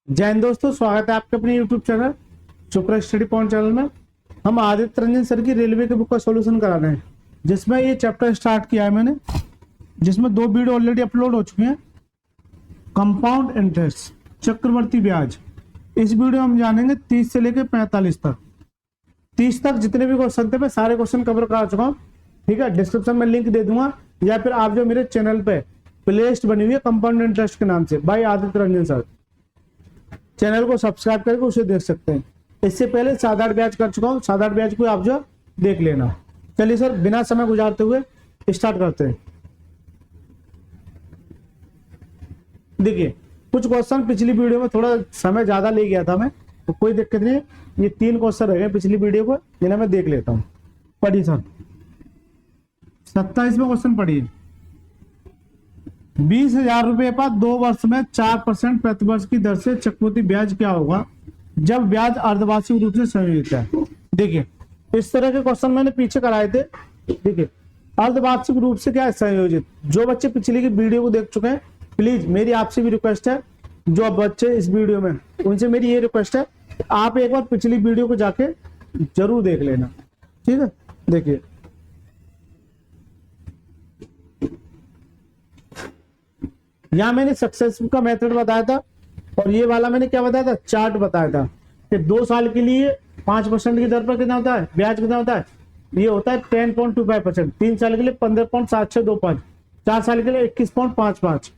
जय हिंद दोस्तों, स्वागत है आपके अपने YouTube channel Chopra study point channel में। हम आदित्य रंजन सर की रेलवे के बुक का सॉल्यूशन करा रहे हैं, जिसमें ये चैप्टर स्टार्ट किया है मैंने, जिसमें 2 वीडियो ऑलरेडी अपलोड हो चुके हैं। कंपाउंड इंटरेस्ट, चक्रवर्ती ब्याज। इस वीडियो में हम जानेंगे 30 से लेकर 45 तक। 30 तक जितने भी क्वेश्चन थे मैं सारे क्वेश्चन कवर करा चुका हूँ। ठीक है, डिस्क्रिप्शन में लिंक दे दूंगा, या फिर आप जो मेरे चैनल पे प्लेलिस्ट बनी हुई है कंपाउंड इंटरेस्ट के नाम से by Aditya Ranjan sir, channel को सब्सक्राइब करके उसे देख सकते हैं। इससे पहले साधारण ब्याज कर चुका हूँ, साधारण ब्याज को आप जो देख लेना। चलिए सर, बिना समय गुजारते हुए स्टार्ट करते हैं। देखिए, कुछ क्वेश्चन पिछली वीडियो में थोड़ा समय ज्यादा ले गया था मैं, तो कोई दिक्कत नहीं है। ये 3 क्वेश्चन रह गए पिछली वीडियो पर, जिन्हें मैं देख लेता हूँ। पढ़िए सर, 27वां क्वेश्चन पढ़िए। 20,000 रुपए पर 2 वर्ष में 4% प्रतिवर्ष की दर से चक्रवृद्धि ब्याज क्या होगा जब ब्याज अर्धवार्षिक रूप से संयोजित है। देखिए, इस तरह के क्वेश्चन मैंने पीछे कराए थे। देखिए, अर्धवार्षिक रूप से क्या है संयोजित। जो बच्चे पिछली की वीडियो को देख चुके हैं, प्लीज मेरी आपसे भी रिक्वेस्ट है, जो बच्चे इस वीडियो में, उनसे मेरी ये रिक्वेस्ट है, आप एक बार पिछली वीडियो को जाके जरूर देख लेना। ठीक है, देखिए यहाँ मैंने सक्सेसफुल का मेथड बताया था, और ये वाला मैंने क्या बताया था, चार्ट बताया था कि 2 साल के लिए 5% की दर पर कितना होता है ब्याज, कितना होता है, ये होता है 10.25%। 3 साल के लिए 15.7625, 4 साल के लिए 21.55।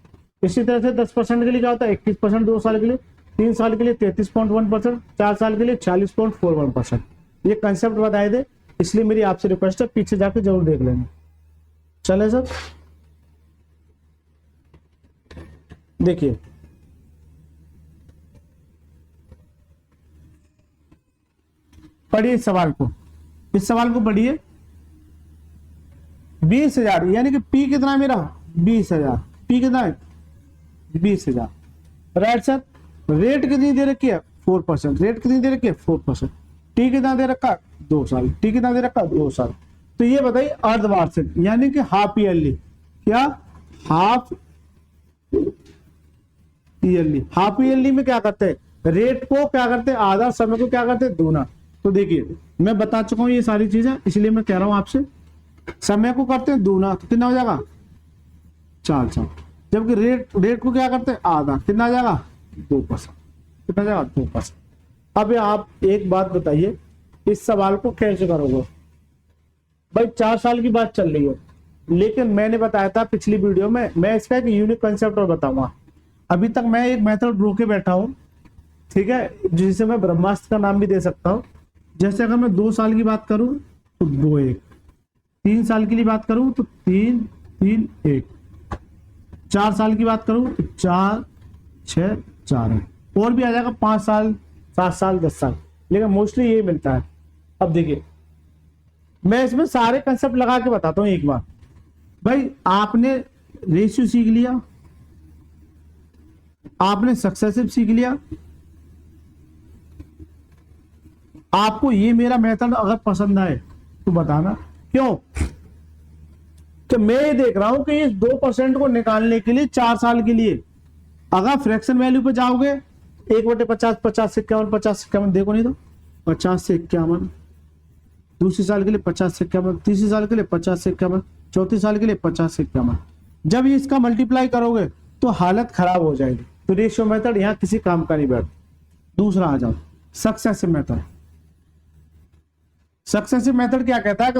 इसी तरह से 10% के लिए क्या होता है 21%, 2 साल के लिए, 3 साल के लिए 33.1%, 4 साल के लिए 40.41%। ये कंसेप्ट बताए थे, इसलिए मेरी आपसे रिक्वेस्ट है पीछे जाके जरूर देख लेना। चले सर, देखिए पढ़िए इस सवाल को, इस सवाल को पढ़िए। 20,000 यानी कि पी कितना है मेरा 20,000, पी कितना है 20,000। राइट सर, रेट कितनी दे रखी है 4%, रेट कितनी दे रखी है 4%। टी कितना दे रखा है 2 साल, टी कितना दे रखा है 2 साल। तो ये बताइए अर्धवार्षिक यानी कि हाफ ईयरली, क्या हाफ ईयरली। हाफ ईयरली में क्या करते हैं, रेट को क्या करते हैं आधा, समय को क्या करते हैं दूना। तो देखिए मैं बता चुका हूं ये सारी चीजें, इसलिए मैं कह रहा हूं आपसे, समय को करते हैं दूना तो कितना हो जाएगा 4 साल, जबकि रेट को क्या करते हैं आधा, कितना आ जाएगा 2%, कितना जाएगा 2%। अब आप एक बात बताइए, इस सवाल को कैसे करोगे भाई। 4 साल की बात चल रही है, लेकिन मैंने बताया था पिछली वीडियो में, मैं इसका एक यूनिक कंसेप्ट और बताऊंगा। अभी तक मैं एक मेथड रोके बैठा हूं, ठीक है, जिसे मैं ब्रह्मास्त्र का नाम भी दे सकता हूं। जैसे अगर मैं 2 साल की बात करूं तो 2-1, 3 साल की बात करूं तो 3-3-1, 4 साल की बात करूं तो 4-6-4, और भी आ जाएगा 5 साल, 7 साल, 10 साल, लेकिन मोस्टली ये मिलता है। अब देखिए मैं इसमें सारे कंसेप्ट लगा के बताता हूं एक बार। भाई आपने रेशियो सीख लिया, आपने सक्सेसिव सीख लिया, आपको ये मेरा मेथड अगर पसंद आए तो बताना। क्यों कि मैं ये देख रहा हूं कि इस 2% को निकालने के लिए 4 साल के लिए अगर फ्रैक्शन वैल्यू पे जाओगे 1/50, 50 से 51, 50 से 51, देखो नहीं तो 50 से 51, दूसरे साल के लिए 50 से 51, तीसरे साल के लिए 50 से 51, चौथे साल के लिए 50 से 51। जब ये इसका मल्टीप्लाई करोगे तो हालत खराब हो जाएगी। तो रेशियो मेथड यहाँ किसी काम का नहीं बैठ। दूसरा आ जाओ सक्सेसिव मेथड। सक्सेसिव मेथड क्या कहता है कि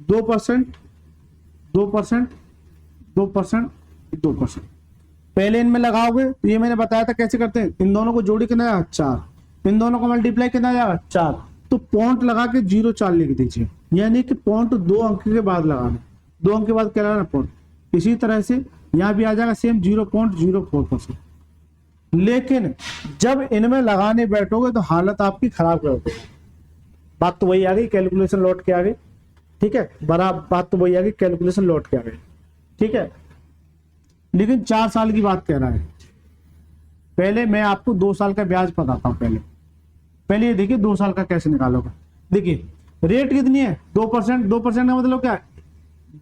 2%, 2%, 2%, 2%। पहले इनमें लगाओगे तो ये मैंने बताया था कैसे करते हैं, इन दोनों को जोड़ी कितना जाएगा 4, इन दोनों को मल्टीप्लाई कितना जाएगा 4, तो पॉइंट लगा के 0.4 लिख दीजिए, यानी कि पॉइंट 2 अंक के बाद लगाना, 2 अंक के बाद क्या लगाना पॉइंट। इसी तरह से यहाँ भी आ जाएगा सेम 0.04%। लेकिन जब इनमें लगाने बैठोगे तो हालत आपकी खराब करोगे। बात तो वही आ गई, कैलकुलेशन लौट के आ गई। ठीक है, बराबर बात तो वही आ गई, कैलकुलेशन लौट के आ गई। ठीक है, लेकिन 4 साल की बात कह रहा है। पहले मैं आपको 2 साल का ब्याज बताता हूं। पहले ये देखिए 2 साल का कैसे निकालोगे। देखिए रेट कितनी है 2%, 2% का मतलब क्या है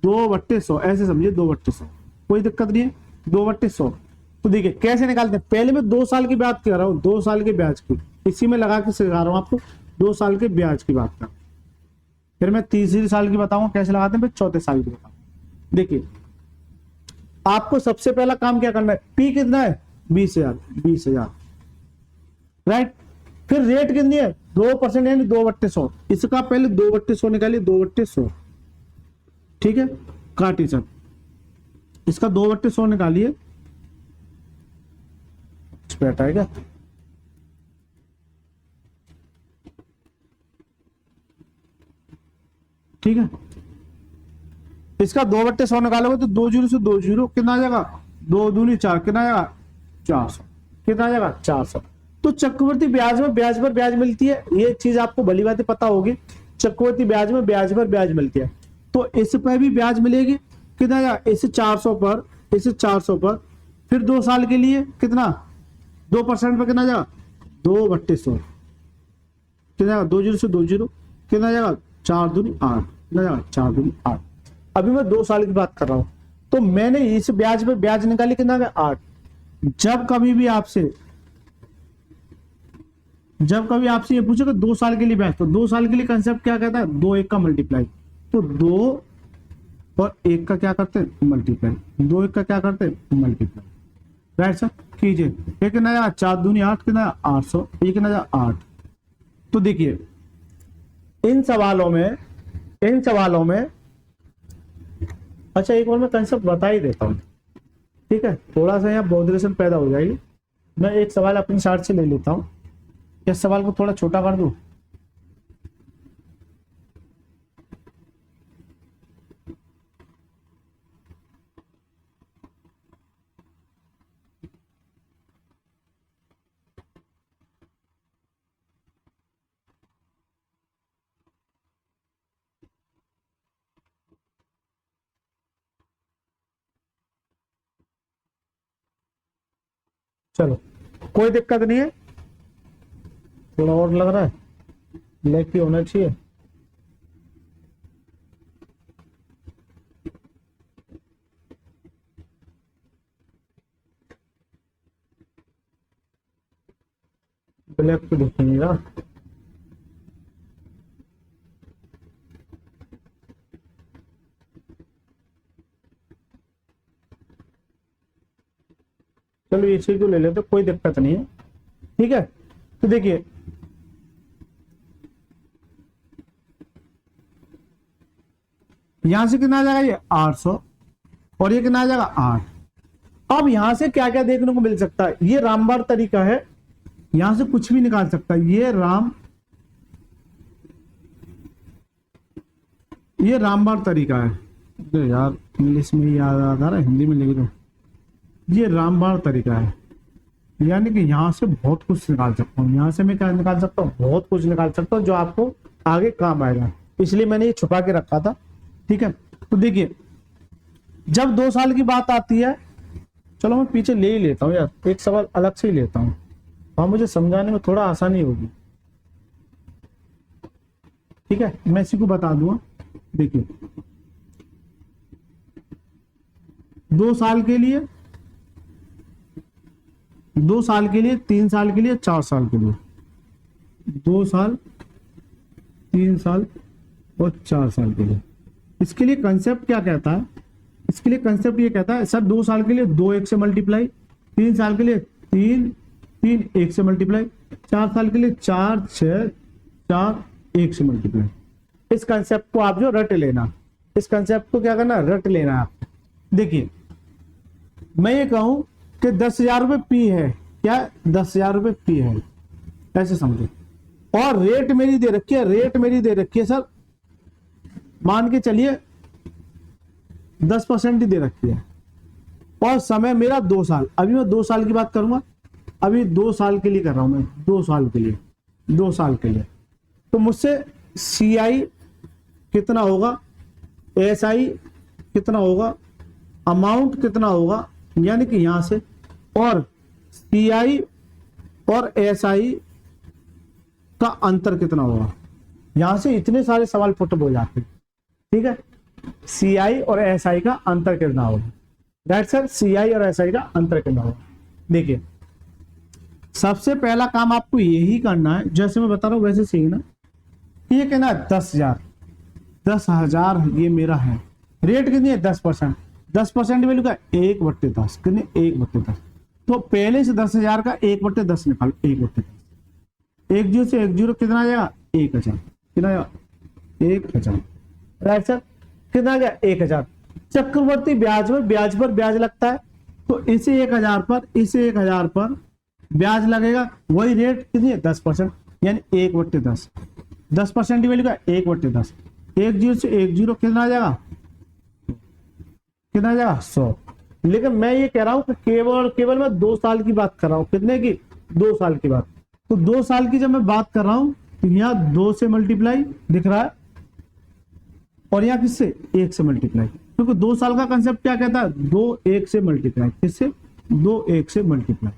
2/100, ऐसे समझिए 2/100, कोई दिक्कत नहीं है 2/100। तो देखिए कैसे निकालते हैं। पहले मैं 2 साल की बात कर रहा हूँ, 2 साल के ब्याज की, इसी में लगा के सिखा रहा हूँ आपको, 2 साल के ब्याज की बात कर, फिर मैं तीसरी साल की बताऊंगा कैसे लगाते हैं, फिर चौथे साल की बताऊंगा। देखिए आपको सबसे पहला काम क्या करना है, पी कितना है 20,000, 20,000 राइट। फिर रेट कितनी है 2% यानी 2/100, इसका पहले 2/100 निकालिए, 2/100 ठीक है, काटिए सब, इसका 2/100 निकालिए, बैठा है क्या, ठीक है। इसका 2/100 निकालोगे तो 2 जीरो से 2 जीरो, कितना आ जाएगा 2 दूनी 4, कितना आ जाएगा 400, कितना आ जाएगा 400। तो चक्रवर्ती ब्याज में ब्याज पर ब्याज मिलती है, ये चीज आपको भली बात पता होगी, चक्रवर्ती ब्याज में ब्याज पर ब्याज मिलती है। तो इस पर भी ब्याज मिलेगी, कितना आएगा इस 400 पर, इस 400 पर, फिर 2 साल के लिए कितना 2% पर कितना जाएगा 2/100, कितना जाएगा 2 जीरो से 2 जीरो, कितना जाएगा 4 दूनी 8, कितना जाएगा 4 दूनी 8। अभी मैं 2 साल की बात कर रहा हूं, तो मैंने इस ब्याज पे ब्याज निकाली, कितना आ गया 8। जब कभी आपसे ये पूछे कि 2 साल के लिए ब्याज, तो 2 साल के लिए कंसेप्ट क्या कहता है 2 1 का मल्टीप्लाई, तो 2 और 1 का क्या करते हैं मल्टीप्लाई, 2 1 का क्या करते हैं मल्टीप्लाई, राइट सर। कीजिए, ये कितना आया 4 दूनी 8, कितना 800, ये कितना आया 8। तो देखिए इन सवालों में अच्छा एक बार मैं कंसेप्ट बता ही देता हूं, ठीक है, थोड़ा सा यहाँ बॉडरेशन पैदा हो जाएगी। मैं एक सवाल अपनी साइड से ले लेता हूं, इस सवाल को थोड़ा छोटा कर दूं, चलो कोई दिक्कत नहीं है, थोड़ा और लग रहा है, लेकिन होना चाहिए। ब्लैक तो दिखेंगे ना, चलो इसी को ले लेते, कोई दिक्कत नहीं है, ठीक है। तो देखिए यहां से कितना आ जाएगा ये 800, और ये कितना आ जाएगा 8। अब यहां से क्या क्या देखने को मिल सकता है, ये रामबाण तरीका है, यहां से कुछ भी निकाल सकता है, ये रामबाण तरीका है। अरे यार इंग्लिश में याद आ रहा है, हिंदी में लिख दो, ये रामबाण तरीका है, यानी कि यहां से बहुत कुछ निकाल सकता हूँ, यहां से मैं क्या निकाल सकता हूँ बहुत कुछ निकाल सकता हूँ जो आपको आगे काम आएगा, इसलिए मैंने ये छुपा के रखा था, ठीक है। तो देखिए जब 2 साल की बात आती है, चलो मैं पीछे ले ही लेता हूँ यार, एक सवाल अलग से ही लेता हूँ, वहां मुझे समझाने में थोड़ा आसानी होगी, ठीक है। मैं इसी को बता दूंगा, देखिए 2 साल के लिए, 2 साल के लिए, 3 साल के लिए, 4 साल के लिए, 2 साल 3 साल और 4 साल के लिए, इसके लिए कंसेप्ट क्या कहता है, इसके लिए कंसेप्ट ये कहता है सर 2 साल के लिए 2 1 से मल्टीप्लाई, 3 साल के लिए 3 3 1 से मल्टीप्लाई, 4 साल के लिए 4 6 4 1 से मल्टीप्लाई। इस कंसेप्ट को आप जो रट लेना, इस कंसेप्ट को क्या करना रट लेना। देखिए मैं ये कहूं कि 10,000 रुपये पी है, क्या 10,000 रुपये पी है, ऐसे समझो, और रेट मेरी दे रखी है, रेट मेरी दे रखी है सर मान के चलिए 10% ही दे रखी है, और समय मेरा 2 साल, अभी मैं 2 साल की बात करूंगा, अभी 2 साल के लिए कर रहा हूं मैं, 2 साल के लिए, 2 साल के लिए। तो मुझसे CI कितना होगा, SI कितना होगा, अमाउंट कितना होगा, यानी कि यहां से, और CI और SI का अंतर कितना होगा, यहां से इतने सारे सवाल पुट हो जाते हैं, ठीक है। CI और SI का अंतर कितना होगा, राइट सर, CI और SI का अंतर कितना होगा, देखिए सबसे पहला काम आपको यही करना है, जैसे मैं बता रहा हूं वैसे सीखना। ये कहना है 10,000, 10,000 ये मेरा है। रेट कितनी है 10%। 10% वैल्यू का 1/10 कितने 1/10। तो पहले से 10,000 का 1/10 निकालो, 1/10। 1 जीरो से 1 जीरो कितना आ जाएगा 1,000। कितना आएगा 1,000। राइट सर, कितना आ गया 1,000। चक्रवर्ती ब्याज पर ब्याज लगता है, तो इसे 1,000 पर ब्याज लगेगा। वही रेट कितनी है 10%, यानी 1/10। 10% की वैल्यू का 1/10। 1 जीरो से 1 जीरो कितना आ जाएगा 100। लेकिन मैं ये कह रहा हूं कि केवल मैं 2 साल की बात कर रहा हूं। कितने की 2 साल की बात। तो 2 साल की जब मैं बात कर रहा हूं तो यहाँ 2 से मल्टीप्लाई दिख रहा है और यहाँ किससे 1 से मल्टीप्लाई, क्योंकि 2 साल का कंसेप्ट क्या कहता है 2 1 से मल्टीप्लाई। किससे 2 1 से मल्टीप्लाई।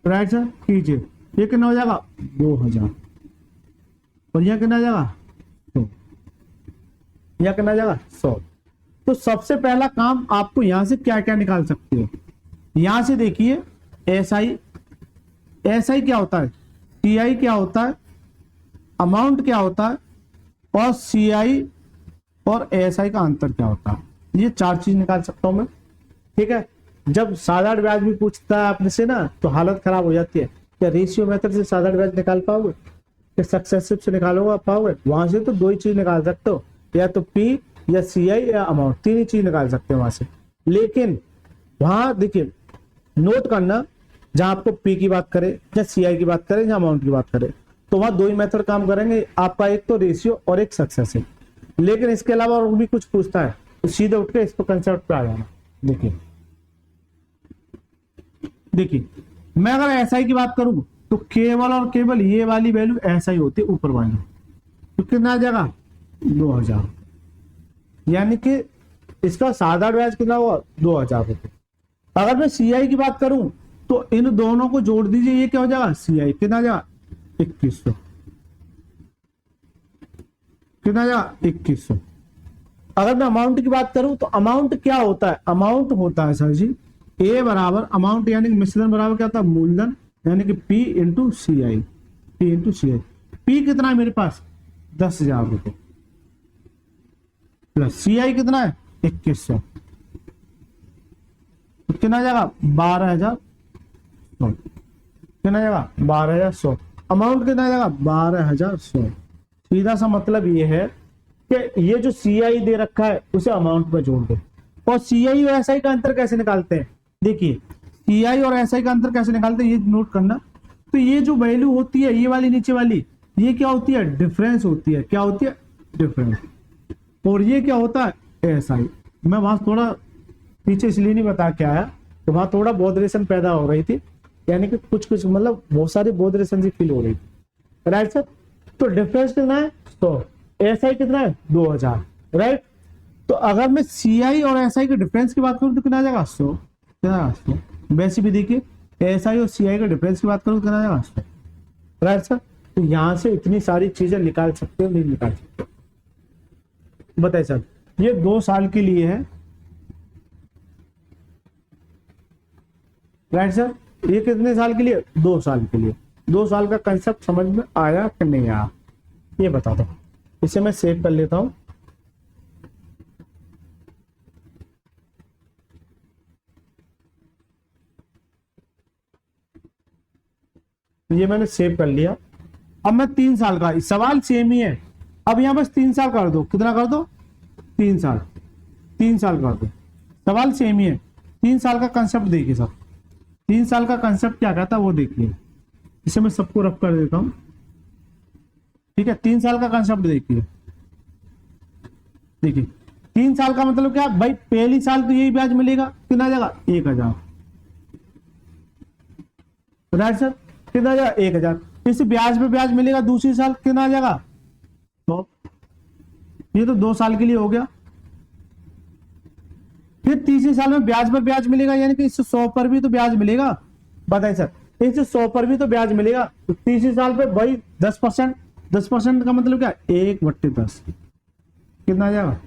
राइट सर, कीजिए। ये कितना हो जाएगा 2,000 और यह कितना आ जाएगा 100। यह कितना आ जाएगा 100। तो सबसे पहला काम आपको यहां से क्या क्या निकाल सकते हो। यहां से देखिए एसआई क्या होता है, टीआई क्या होता है, अमाउंट क्या होता है और सीआई और एसआई का अंतर क्या होता है। ये 4 चीज निकाल सकता हूं मैं। ठीक है, जब साधारण ब्याज भी पूछता है आपने से ना तो हालत खराब हो जाती है। क्या रेशियो मेथड से साधारण ब्याज निकाल पाओगे, क्या सक्सेसिव से निकालोगे पाओगे। वहां से तो 2 ही चीज निकाल सकते हो, या तो पी या सीआई या अमाउंट, 3 ही चीज निकाल सकते हो वहां से। लेकिन वहां देखिए नोट करना, जहां आपको पी की बात करे या सीआई की बात करे या अमाउंट की बात करे, तो वहां 2 ही मेथड काम करेंगे आपका, एक तो रेशियो और एक सक्सेसिव। लेकिन इसके अलावा और भी कुछ पूछता है तो सीधे उठ के इस पर कंसेप्ट पे आ जाना। देखिए मैं अगर एसआई की बात करूं तो केवल और केवल ये वाली वैल्यू एसआई होती है, ऊपर वाली। तो कितना आ जाएगा 2,000, यानी कि इसका साधारण ब्याज कितना हुआ 2,000 रुपए। अगर मैं सीआई की बात करूं तो इन दोनों को जोड़ दीजिए, ये क्या हो जाएगा सीआई कितना आ जाएगा 2,100। कितना आ जाएगा 2,100। अगर मैं अमाउंट की बात करूं तो अमाउंट क्या होता है, अमाउंट होता है सर जी ए बराबर अमाउंट यानी कि मिश्रण बराबर क्या होता है मूलधन, यानी कि पी इंटू सी आई। पी कितना है मेरे पास 10,000 रुपए प्लस सी आई कितना है 2,100। तो कितना आ जाएगा 12,100। कितना आ जाएगा 12,100। अमाउंट कितना आ जाएगा 12,100। सीधा सा मतलब ये है कि ये जो सी आई दे रखा है उसे अमाउंट में जोड़ दो। और सी आई और एस आई का अंतर कैसे निकालते हैं, देखिए सी आई और एस आई का अंतर कैसे निकालते हैं ये नोट करना। तो ये जो वैल्यू होती है ये वाली नीचे वाली, ये क्या होती है डिफरेंस होती है। क्या होती है डिफरेंस। और ये क्या होता है एस आई। मैं वहां थोड़ा पीछे इसलिए नहीं बता के आया तो वहां थोड़ा बॉडरेशन पैदा हो रही थी, यानी कि कुछ मतलब बहुत सारी बॉडरेशन सी फील हो रही थी। राइट सर, तो डिफरेंस कितना है 100, एस आई कितना है 2,000। राइट, तो अगर मैं सी आई और एस आई के डिफरेंस की बात करूं तो कितना आ जाएगा 100। कितना 100। वैसे भी देखिए एस आई और सी आई के डिफरेंस की बात करूं तो कितना आ जाएगा 100। राइट सर, तो यहां से इतनी सारी चीजें निकाल सकते हो नहीं निकाल सकते। बताइए सर, ये 2 साल के लिए है। राइट सर, ये कितने साल के लिए 2 साल के लिए। 2 साल का कंसेप्ट समझ में आया कि नहीं आया ये बता दो। इसे मैं सेव कर लेता हूं। ये मैंने सेव कर लिया। अब मैं 3 साल का, सवाल सेम ही है। अब यहां बस 3 साल कर दो। कितना कर दो 3 साल। 3 साल कर दो, सवाल सेम ही है। 3 साल का कंसेप्ट देखिए सर, 3 साल का कंसेप्ट क्या कहता है वो देखिए। इसे मैं सबको रफ कर देता हूं। ठीक है, 3 साल का कंसेप्ट देखिए। 3 साल का मतलब क्या भाई, पहली साल तो यही ब्याज मिलेगा। कितना आ जाएगा 1,000। राइट सर, कितना आ जाएगा 1,000। इस ब्याज पे ब्याज मिलेगा दूसरी साल, कितना आ जाएगा 100। ये तो 2 साल के लिए हो गया। फिर तीसरी साल में ब्याज पर ब्याज मिलेगा, यानी कि इस 100 पर भी तो ब्याज मिलेगा। बताइए सर, इस 100 पर भी तो ब्याज मिलेगा। तो तीसरी साल पे भाई 10%। 10% का मतलब क्या 1/10। कितना आ जाएगा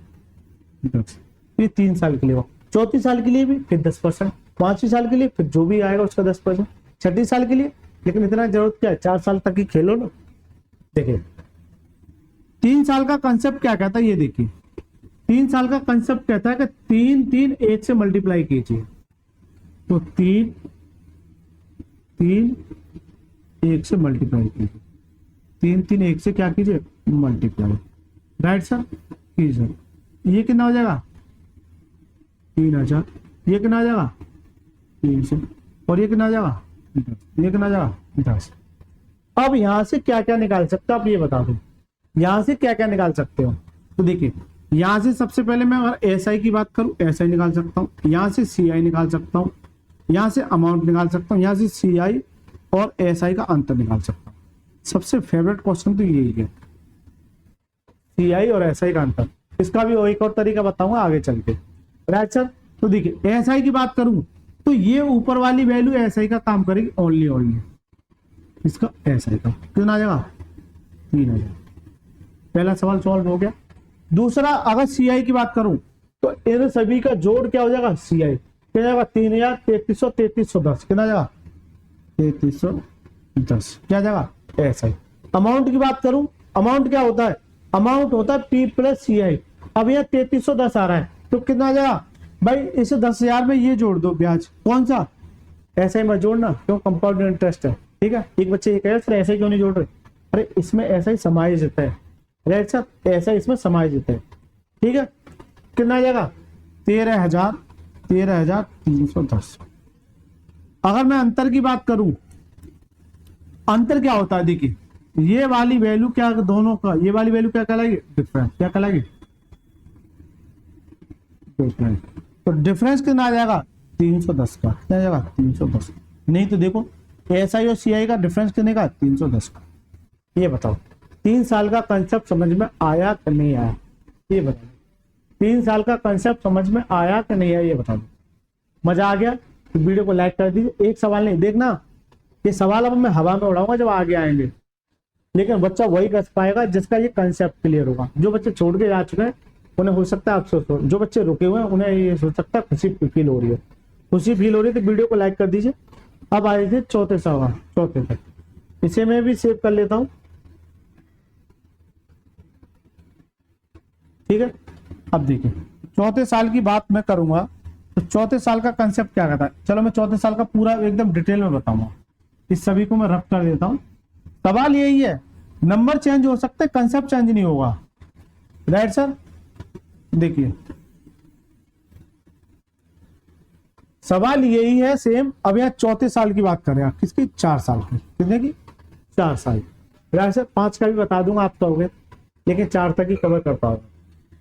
10। ये 3 साल के लिए हो। चौथी साल के लिए भी फिर 10%, पांचवी साल के लिए फिर जो भी आएगा उसका 10%, छठी साल के लिए। लेकिन इतना जरूरत क्या है, 4 साल तक ही खेलो ना। देखिए 3 साल का कंसेप्ट क्या कहता है, ये देखिए 3 साल का कंसेप्ट कहता है कि 3 3 1 से मल्टीप्लाई कीजिए। तो 3 3 1 से मल्टीप्लाई कीजिए, 3 3 1 से क्या कीजिए, मल्टीप्लाई। राइट सर, कीजिए। ये कितना हो जाएगा, 3000। ये कितना आ जाएगा, 300। और ये कितना आ जाएगा, 10। ये कितना आ जाएगा, 10। अब यहां से क्या क्या निकाल सकते हो आप ये बता दो, यहां से क्या क्या निकाल सकते हो। तो देखिए यहां से सबसे पहले मैं अगर एसआई की बात करूं, एसआई निकाल सकता हूं, यहां से सीआई निकाल सकता हूं, यहां से अमाउंट निकाल सकता हूं, यहां से सीआई और एसआई का अंतर निकाल सकता हूं। सबसे फेवरेट क्वेश्चन तो यही है, सीआई और एसआई का अंतर। इसका भी एक और तरीका बताऊंगा आगे चल के। राइट सर, तो देखिए एसआई की बात करूं तो ये ऊपर वाली वैल्यू एसआई का काम करेगी ओनली, इसका एसआई का कितना आ जाएगा, 3000। पहला सवाल सॉल्व हो गया। दूसरा, अगर सीआई की बात करूं तो इन सभी का जोड़ क्या हो जाएगा, सीआई क्या जाएगा, 3000 3310 कितना जाएगा, 3310 क्या जाएगा, एसआई। अमाउंट की बात करूं, अमाउंट क्या होता है, अमाउंट होता है पी प्लस सीआई। अब यह 3310 आ रहा है तो कितना आ जाएगा भाई, इस 10,000 में ये जोड़ दो ब्याज, कौन सा, एसआई मत जोड़ना, क्यों, कंपाउंड इंटरेस्ट है। ठीक है, एक बच्चे ये कहे सर ऐसे क्यों नहीं जोड़ रहे, अरे इसमें ऐसा ही समायोजित है। राइट सर, ऐसा इसमें समायोजित है। ठीक है, कितना आ जाएगा, 13,310। अगर मैं अंतर की बात करूं, अंतर क्या होता है, देखिए ये वाली वैल्यू क्या, दोनों का ये वाली वैल्यू क्या कहलाएगी, डिफरेंस। क्या कहलाएगी, डिफरेंस। तो डिफरेंस कितना आ जाएगा, 310 का, क्या आ जाएगा, 310। नहीं तो देखो एसआई और सीआई का डिफरेंस कितने का, 310 का। ये बताओ 3 साल का कंसेप्ट समझ में आया कि नहीं आया, ये बताओ। 3 साल का कंसेप्ट समझ में आया कि नहीं आया, ये बता दो। मजा आ गया तो वीडियो को लाइक कर दीजिए। एक सवाल नहीं, देखना ये सवाल अब मैं हवा में उड़ाऊंगा जब आगे आएंगे, लेकिन बच्चा वही कर पाएगा जिसका ये कंसेप्ट क्लियर होगा। जो बच्चे छोड़ के जा चुके हैं उन्हें हो सकता है अफसोस हो, जो बच्चे रुके हुए हैं उन्हें ये हो सकता है खुशी फील हो रही है। खुशी फील हो रही है तो वीडियो को लाइक कर दीजिए। अब आए थे चौथे सवाल, चौथे तक इसे मैं भी सेव कर लेता हूं। ठीक है, अब देखिए चौथे साल की बात मैं करूंगा तो चौथे साल का कंसेप्ट क्या कहता है, चलो मैं चौथे साल का पूरा एकदम डिटेल में बताऊंगा। इस सभी को मैं रफ कर देता हूं। सवाल यही है, नंबर चेंज हो सकते हैं, कंसेप्ट चेंज नहीं होगा। राइट सर, देखिए सवाल यही है सेम। अब यहाँ चौथे साल की बात करें, किसकी, 4 साल की, कितने की, 4 साल। राइट सर, 5 का भी बता दूंगा आप कहोगे, लेकिन 4 तक ही कवर कर पाओगे।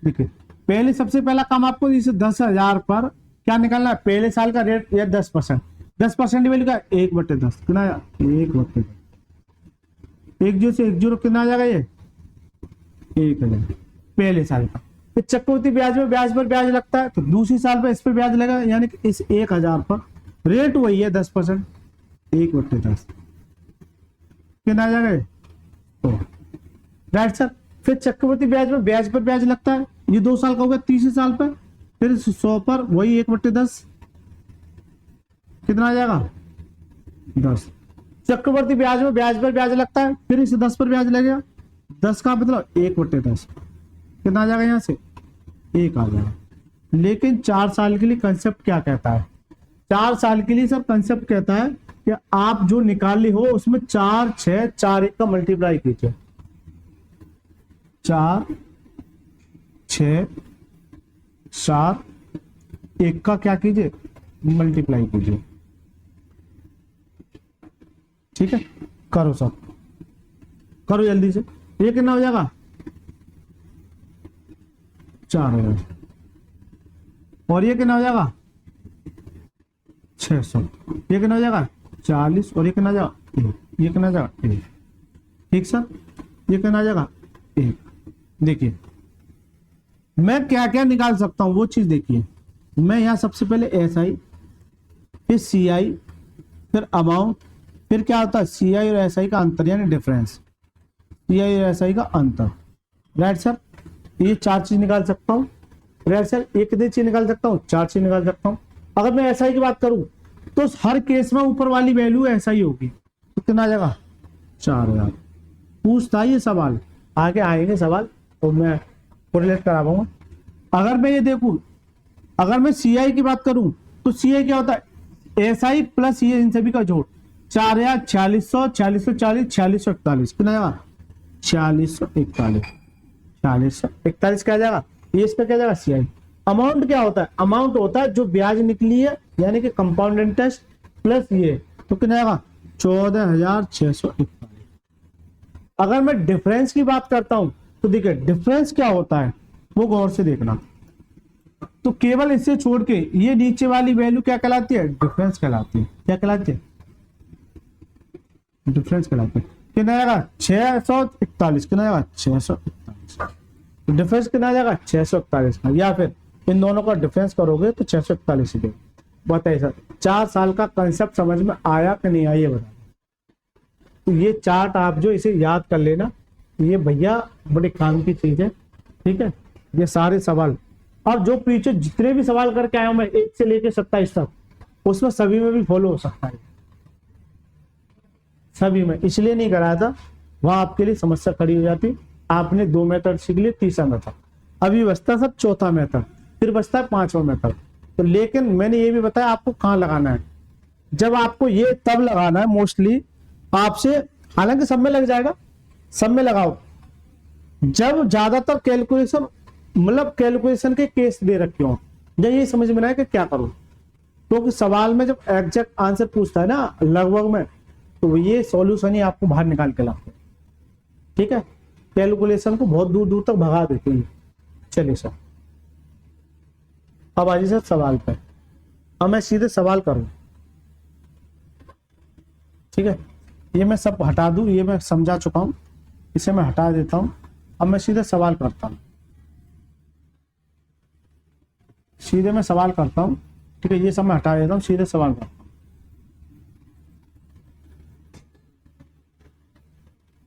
देखिए पहले सबसे पहला काम आपको इस 10,000 पर क्या निकालना है, पहले साल का रेट या 10%, 10% वैल्यू का 1/10 कितना, 1/10, 1 जीरो से 1 जीरो कितना आ जाएगा, ये 1000 पहले साल का। फिर चक्रवृद्धि ब्याज में ब्याज पर ब्याज लगता है तो दूसरी साल पर इस पर ब्याज लगेगा, यानी कि इस 1000 पर रेट वही है 10%, 1/10 कितना आ जाएगा, तो राइट सर। फिर चक्रवृद्धि ब्याज में ब्याज पर ब्याज लगता है, ये 2 साल का हो गया, तीसरे साल पर फिर 100 पर वही 1/10 कितना आ जाएगा, 10। चक्रवृद्धि ब्याज में ब्याज पर ब्याज लगता है, फिर इसे 10 पर ब्याज लगेगा, 10 का मतलब 1/10 कितना आ जाएगा, यहां से 1 आ जाएगा। लेकिन 4 साल के लिए कंसेप्ट क्या कहता है, 4 साल के लिए सर कंसेप्ट कहता है कि आप जो निकाले हो उसमें 4 6 4 1 का मल्टीप्लाई कीजिए, 4 6 7 1 का क्या कीजिए, मल्टीप्लाई कीजिए। ठीक है, करो सब, करो जल्दी से। ये कितना हो जाएगा, 4000। और ये कितना हो जाएगा, 600। ये कितना हो जाएगा, 40। और ये कितना आ जाएगा, 1। ये कितना आ जाएगा, 1। ठीक सर, ये कितना आ जाएगा, 1। देखिए मैं क्या क्या निकाल सकता हूं वो चीज देखिए। मैं यहां सबसे पहले एसआई, फिर सीआई, फिर अमाउंट, फिर क्या होता है सीआई और एसआई का अंतर यानी डिफरेंस, सीआई और एसआई का अंतर। राइट सर, ये 4 चीज निकाल सकता हूं। राइट साइड ये कितनी चीज निकाल सकता हूँ, 4 चीज निकाल सकता हूँ। अगर मैं एसआई की बात करूं तो हर केस में ऊपर वाली वैल्यू एसआई होगी, तो कितना आ जाएगा 4000। पूछता ये सवाल, आगे आएंगे सवाल तो मैं कोरिलेट करा पाऊंगा। अगर मैं ये देखूं, अगर मैं सीआई की बात करूं तो सीआई क्या होता है, एसआई प्लस ये इन सभी का जोड़, 4000, 4600, 4640, 4641, कितना आएगा 4641, 4641 क्या आ जाएगा, ये इस पे क्या जाएगा सीआई। अमाउंट क्या होता है, अमाउंट होता है जो ब्याज निकली है यानी कि कंपाउंड इंटरेस्ट प्लस ये, तो कितना आएगा 14641। अगर मैं डिफरेंस की बात करता हूं तो देखिए डिफरेंस क्या होता है वो गौर से देखना। तो केवल इसे छोड़ के ये नीचे वाली वैल्यू क्या कहलाती है, डिफरेंस कहलाती है। क्या कहलाती है, डिफरेंस कहलाती है। कितना आएगा 641, कितना आएगा 641, डिफरेंस कितना आ जाएगा 641 का, या फिर इन दोनों का डिफरेंस करोगे तो 641 ही देगा। बताइए सर 4 साल का कंसेप्ट समझ में आया कि नहीं आया, ये बता। तो ये चार्ट आप जो इसे याद कर लेना, ये भैया बड़े काम की चीज है, ठीक है। ये सारे सवाल और जो पीछे जितने भी सवाल करके आया हूं मैं 1 से लेकर 27 तक, उसमें सभी में भी फॉलो हो सकता है, सभी में। इसलिए नहीं कराया था, वहां आपके लिए समस्या खड़ी हो जाती। आपने 2 मेथड सीख लिए, तीसरा मेथड अभी बचता सब, चौथा मेथड, फिर बचता है 5वां मेथड। तो लेकिन मैंने ये भी बताया आपको कहाँ लगाना है। जब आपको ये तब लगाना है मोस्टली आपसे, हालांकि सब में लग जाएगा, सब में लगाओ जब ज्यादातर कैलकुलेशन, मतलब कैलकुलेशन के केस दे रखे हो, जब ये समझ में आए कि क्या करूं। क्योंकि सवाल में जब एग्जैक्ट आंसर पूछता है ना लगभग में, तो ये सॉल्यूशन ही आपको बाहर निकाल के लाते हैं, ठीक है। कैलकुलेशन को बहुत दूर दूर तक भगा देते हैं। चलिए सर अब आइए सर सवाल पे। अब मैं सीधे सवाल करूं, ठीक है। ये मैं सब हटा दूं, ये मैं समझा चुका हूं, इसे मैं हटा देता हूं। अब मैं सीधे सवाल करता हूं, सीधे मैं सवाल करता हूं, ठीक है। ये सब मैं हटा देता हूं, सीधे सवाल करता हूं।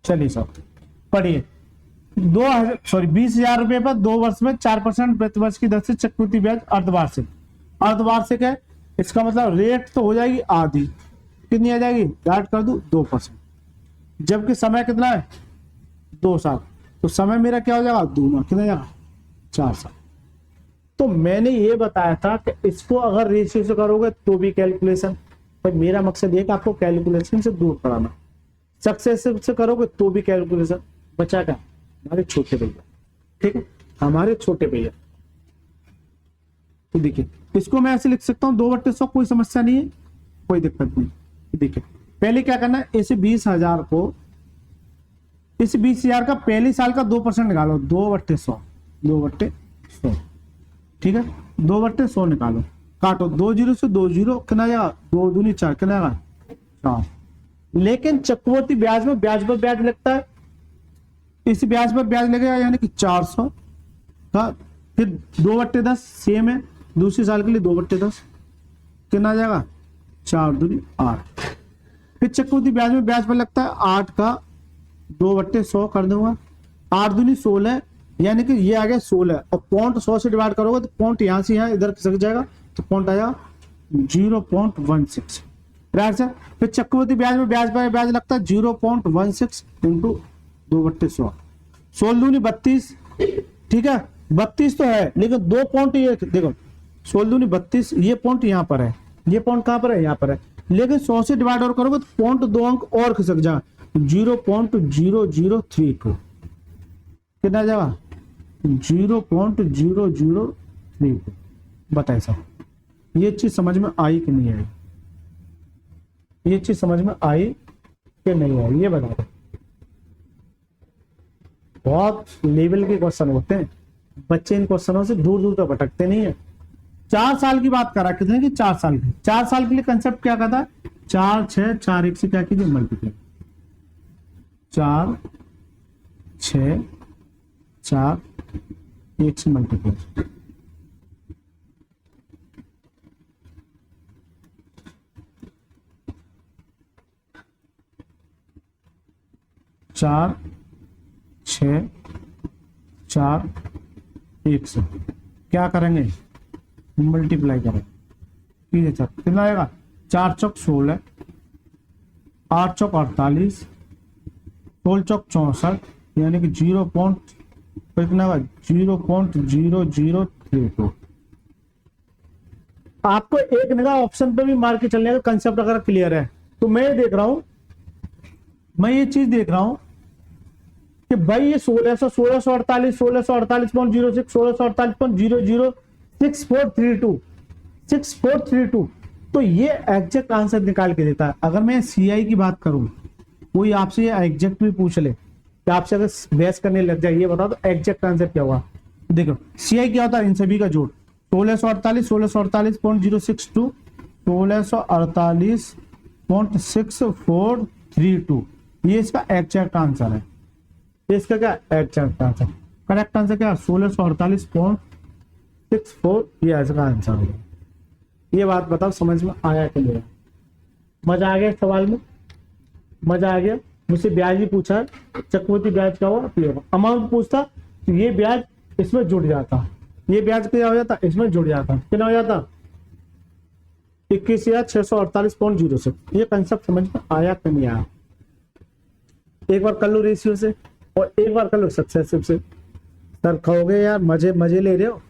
चलिए सर पढ़िए। 20,000 रुपए पर 2 वर्ष में 4% प्रतिवर्ष की दर से चक्रवृद्धि ब्याज अर्धवार्षिक, अर्धवार्षिक है, इसका मतलब रेट तो हो जाएगी आधी, कितनी आ जाएगी, ऐड कर दूं 2%, जबकि समय कितना है 2 साल, तो समय मेरा क्या हो जाएगा दूना, कितना जाएगा 4 साल। तो मैंने ये बताया था कि इसको अगर रेशियो से करोगे तो भी कैलकुलेशन, पर मेरा मकसद ये कि आपको कैलकुलेशन से दूर कराना, सक्सेस से करोगे तो भी कैलकुलेशन। बचा क्या, हमारे छोटे भैया, ठीक है, हमारे छोटे भैया। तो देखिए इसको मैं ऐसे लिख सकता हूँ 2/100, कोई समस्या नहीं है, कोई दिक्कत नहीं। देखिए पहले क्या करना है, इस 20,000 को, इस 20,000 का पहले साल का 2% निकालो, 2/100, 2/100, ठीक है, 2/100 निकालो, काटो 2 0 से 2 0, कितना आएगा 2 दूनी 4, कितना आएगा 4। लेकिन चक्रवर्ती ब्याज में ब्याज पर ब्याज लगता है, इस ब्याज पर ब्याज लगेगा यानी कि 400 का, फिर 2/10 सेम है, दूसरे साल के लिए 2/10, कितना आ जाएगा 4 दूनी 8। फिर चक्रवर्ती ब्याज में ब्याज पर लगता है 8 का 2/100 कर दूंगा, 8 दूनी 16, यानी कि ये आ गया 16, और पॉइंट 100 से डिवाइड करोगे तो पॉइंट यहां से यहां इधर खिसक जाएगा, तो पॉइंट आया 0.16, राइट सर। फिर चक्रवर्ती ब्याज में ब्याज पर ब्याज लगता है 0.16 इंटू 2/100, 16 दूनी 32, ठीक है, 32 तो है, लेकिन 2 पॉइंट ये देखो, 16 दूनी 32, ये पॉइंट यहाँ पर है, ये पॉइंट कहां पर है, यहाँ पर है, लेकिन 100 से डिवाइड और करोगे तो पॉइंट 2 अंक और खिसक जाए, 0.0032, कितना जाएगा 0.0032। बताइए सर ये चीज समझ में आई कि नहीं आई, ये चीज समझ में आई कि नहीं आई, ये बता दो। बहुत लेवल के क्वेश्चन होते हैं, बच्चे इन क्वेश्चनों से दूर दूर तक भटकते नहीं है। 4 साल की बात करा, कितने की 4 साल की, 4 साल के लिए कंसेप्ट क्या कहता है, 4 6 4 1 से क्या कीजिए मल्टीप्लाई, 4 6 4 1 से मल्टीप्लाई, चार 6 4 1 से, क्या करेंगे, मल्टीप्लाई करेंगे। ठीक है सर, कितना आएगा, 4 चौक 16, 8 चौक 48, 16 चौक 64, यानी कि 0.0032। आपको एक निगाह ऑप्शन पे भी मार के चलने का कंसेप्ट अगर क्लियर है तो मैं ये चीज देख रहा हूं कि भाई ये 1648, 1648.06, 1648.006432, तो ये एग्जैक्ट आंसर निकाल के देता है। अगर मैं सीआई की बात करूं, कोई आपसे ये एग्जैक्ट भी पूछ ले कि आपसे अगर बहस करने लग जाए, ये बताओ तो एग्जैक्ट आंसर क्या हुआ। देखो सीआई क्या होता है, इन सभी का जोड़ 1648, 1648.062, 1648.6432, ये इसका एग्जैक्ट आंसर है। इसका क्या एग्जैक्ट आंसर, करेक्ट आंसर क्या, 1648.64, ये इसका आंसर है। ये बात बताओ समझ में आया कि नहीं, मजा आ गया सवाल में, मजा आ गया। मुझसे ब्याज भी पूछा, चक्रवृद्धि ब्याज क्या हुआ, अमाउंट पूछता तो ये ब्याज इसमें जुड़ जाता, ये ब्याज क्या हो जाता, इसमें जुड़ जाता, कितना हो जाता, 21,648.06। ये कंसेप्ट समझ में आया कि नहीं आया, एक बार कर लो रेशियो से और एक बार कर लो सक्सेसिव से। सर कहोगे यार मजे ले रहे हो,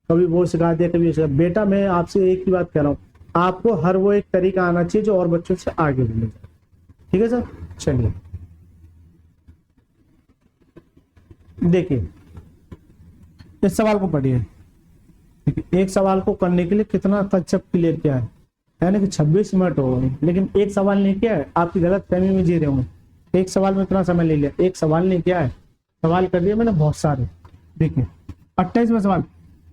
कभी वो सिखा दिया कभी सिखा। बेटा मैं आपसे एक ही बात कह रहा हूँ, आपको हर वो एक तरीका आना चाहिए जो और बच्चों से आगे बढ़े। ठीक है सर, चलिए देखिए इस सवाल को पढ़िए। एक सवाल को करने के लिए कितना कंसेप्ट क्लियर किया है, यानी कि 26 मिनट हो गए, लेकिन एक सवाल नहीं किया है, आपकी गलत फहमी में जी रहे होंगे। एक सवाल में इतना समय ले लिया, एक सवाल नहीं किया है, सवाल कर दिए मैंने बहुत सारे। देखिए 28वां सवाल,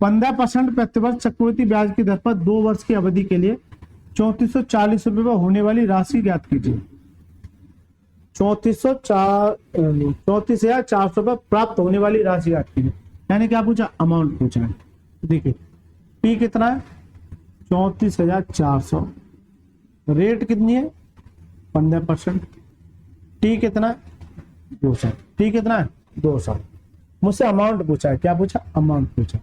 15% प्रतिवर्ष चक्रवृद्धि ब्याज की दर पर 2 वर्ष की अवधि के लिए 3440 रुपए पर होने वाली राशि ज्ञात कीजिए। 34,400 पर प्राप्त होने वाली राशि ज्ञात कीजिए, यानी क्या पूछा, अमाउंट पूछा है। देखिए पी कितना है, 34,400, रेट कितनी है 15%, टी कितना है 200, टी कितना है 200। मुझसे अमाउंट पूछा है, क्या पूछा, अमाउंट पूछा।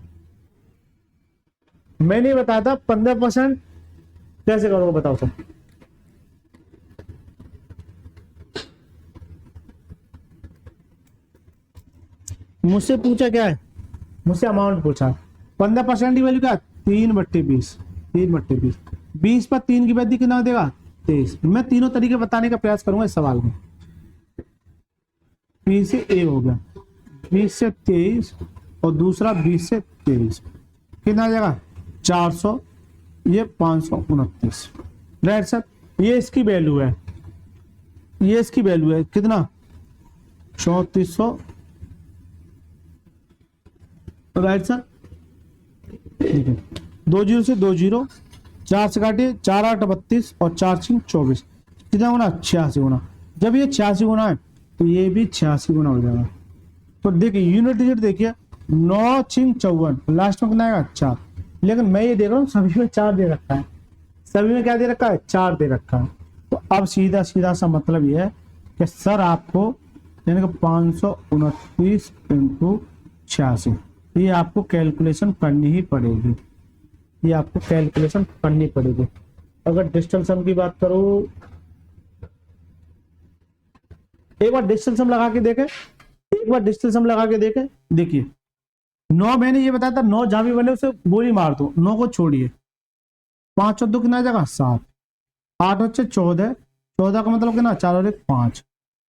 मैं नहीं बताया था 15% कैसे करोगे, बताओ सर। मुझसे पूछा क्या है, मुझसे अमाउंट पूछा। 15% की वैल्यू क्या, 3/20, 3/20, 20 पर 3 की वैल्यू कितना देगा 23। मैं तीनों तरीके बताने का प्रयास करूंगा इस सवाल में। 20 से ए हो गया, 20 से 23 और दूसरा 20 से 23, कितना आ जाएगा 400, ये 529। राइट सर, ये इसकी वैल्यू है, ये इसकी वैल्यू है कितना 3400। राइट सर, ठीक है, 2 0 से 2 0, 4 से काटिए, 4 8 32 और 4 6 24, कितना होना 86 गुना। जब ये 86 गुना है तो ये भी 86 गुना हो जाएगा। तो देखिए यूनिट डिजिट देखिए, 9 6 54, लास्ट में कितना आएगा 4। लेकिन मैं ये देख रहा हूँ सभी में 4 दे रखा है, सभी में क्या दे रखा है 4 दे रखा है। तो अब सीधा सा मतलब ये है कि सर आपको यानी कि 529 × 86, ये आपको कैलकुलेशन करनी ही पड़ेगी, ये आपको कैलकुलेशन करनी पड़ेगी। अगर डिजिटल सम की बात करो, एक बार डिजिटल सम लगा के देखें, एक बार डिजिटल सम लगा के देखें। देखिए 9 मैंने ये बताया था, 9 जहां भी बने उसे गोली मार दो, 9 को छोड़िए, 5 और 2 कितना आ जाएगा 7, 8 और 6 14, 14 का मतलब कितना 4 और 1 5,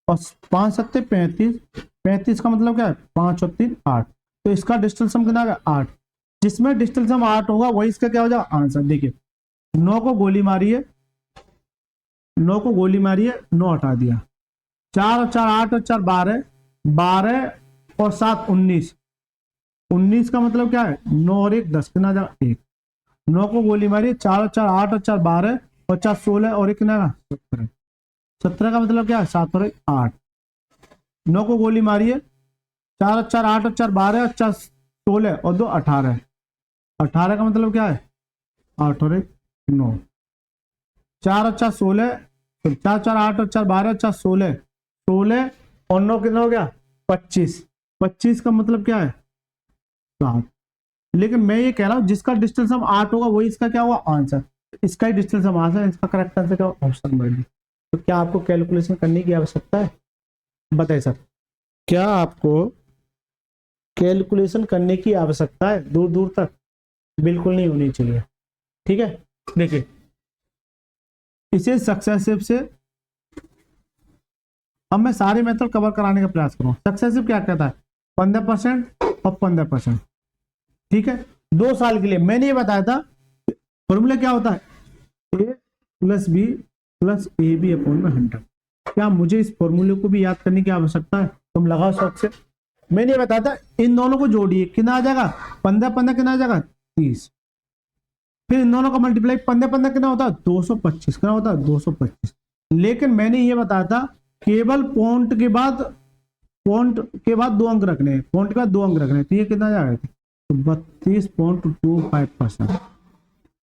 और 5 7 35, 35 का मतलब क्या है 5 और 3 8। तो इसका डिजिटल सम कितना आ 8, जिसमें डिजिटल सम 8 होगा वही इसका क्या हो जाएगा आंसर। देखिए 9 को गोली मारिए, 9 को गोली मारिए, 9 हटा दिया, 4 और 4 8 और 4 12, 12 और 7 19, 19 का मतलब क्या है 9 और 1 10, कितना जाएगा 1। 9 को गोली मारिए, 4 और 4 8 और 4 12 और 4 16 और 1 कितना 17, 17 का मतलब क्या है 7 और 1 8। 9 को गोली मारिए, 4 और 4 8 और 4 12 और 4 16 और 2 18, 18 का मतलब क्या है 8 और 1 9, 4 और 4 16, 4 4 8 और 4 12 और 4 16, 16 और 9 कितना हो गया 25, 25 का मतलब क्या है 7। लेकिन मैं ये कह रहा हूँ जिसका डिस्टेंस हम 8 होगा वही इसका क्या होगा आंसर। इसका ही डिस्टेंस हम आंसर, इसका करेक्ट आंसर क्या ऑप्शन बी। तो क्या आपको कैलकुलेशन करने की आवश्यकता है? बताइए सर, क्या आपको कैलकुलेशन करने की आवश्यकता है दूर दूर तक? बिल्कुल नहीं होनी चाहिए। ठीक है, देखिए इसे सक्सेसिव से, अब मैं सारे मेथड कवर कराने का प्रयास करूँ। सक्सेसिव क्या कहता है? 15% और 15%। ठीक है, 2 साल के लिए। मैंने ये बताया था फॉर्मूला क्या होता है, A plus B plus A B upon में 100। क्या मुझे इस फॉर्मूले को भी याद करने की आवश्यकता है? तुम लगाओ शौक से। मैंने ये बताया था इन दोनों को जोड़िए, कितना आ जाएगा? 15 कितना आ जाएगा? 30। फिर इन दोनों का मल्टीप्लाई 15 कितना होता है? 225। कितना होता है? 225। लेकिन मैंने ये बताया था केवल पॉइंट के बाद 2 अंक रखने हैं, पॉइंट के बाद 2 अंक रखने हैं। तो ये कितना जाएगा? तो 32.25%।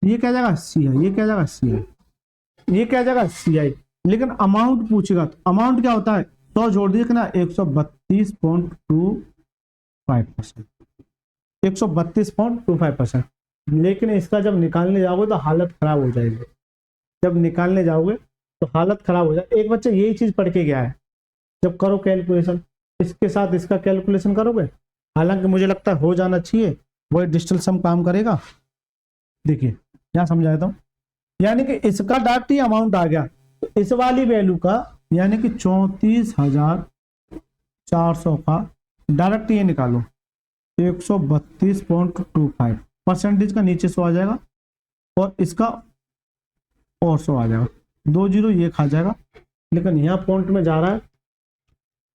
ये क्या जाएगा? सी आई। ये क्या जाएगा? सी आई। ये क्या जाएगा? सी आई। लेकिन अमाउंट पूछेगा तो अमाउंट क्या होता है? 100 जोड़ दिए कितना? 132.25%। 132.25%। लेकिन इसका जब निकालने जाओगे तो हालत खराब हो जाएगी। जब निकालने जाओगे तो हालत खराब हो जाए। एक बच्चा यही चीज पढ़ के गया है, जब करो कैलकुलेशन इसके साथ इसका कैलकुलेशन करोगे, हालांकि मुझे लगता है हो जाना चाहिए, वही डिजिटल सम काम करेगा। देखिए क्या समझाया था, यानी कि इसका डायरेक्ट ही अमाउंट आ गया, तो इस वाली वैल्यू का यानी कि 34,400 का डायरेक्ट ये निकालो 132.25। परसेंटेज का नीचे 100 आ जाएगा और इसका और 100 आ जाएगा। 2 जीरो ये खा जाएगा, लेकिन यहाँ पॉइंट में जा रहा है।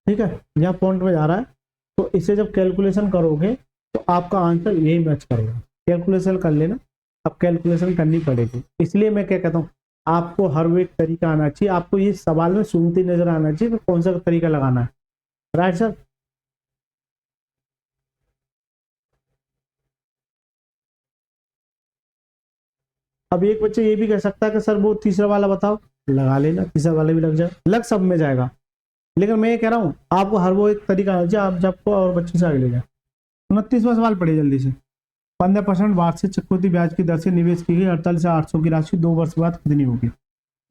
ठीक है, यहाँ पॉइंट में जा रहा है, तो इसे जब कैलकुलेशन करोगे तो आपका आंसर यही मैच करेगा। कैलकुलेशन कर लेना, अब कैलकुलेशन करनी पड़ेगी। इसलिए मैं क्या कहता हूँ, आपको हर वो एक तरीका आना चाहिए। आपको ये सवाल में सुनते नजर आना चाहिए कि कौन सा तरीका लगाना है। Right sir? अब एक बच्चे ये भी कह सकता है कि सर वो तीसरा वाला बताओ, लगा लेना, तीसरा वाला भी लग जाए, लग सब में जाएगा। लेकिन मैं ये कह रहा हूँ आपको हर वो एक तरीका आना चाहिए, आप जब को और बच्चे से आगे ले जाए। 29वां सवाल पढ़िए जल्दी से। 15% वार्षिक चक्रवृद्धि ब्याज की दर से निवेश की गई 48,800 की राशि 2 वर्ष बाद कितनी होगी?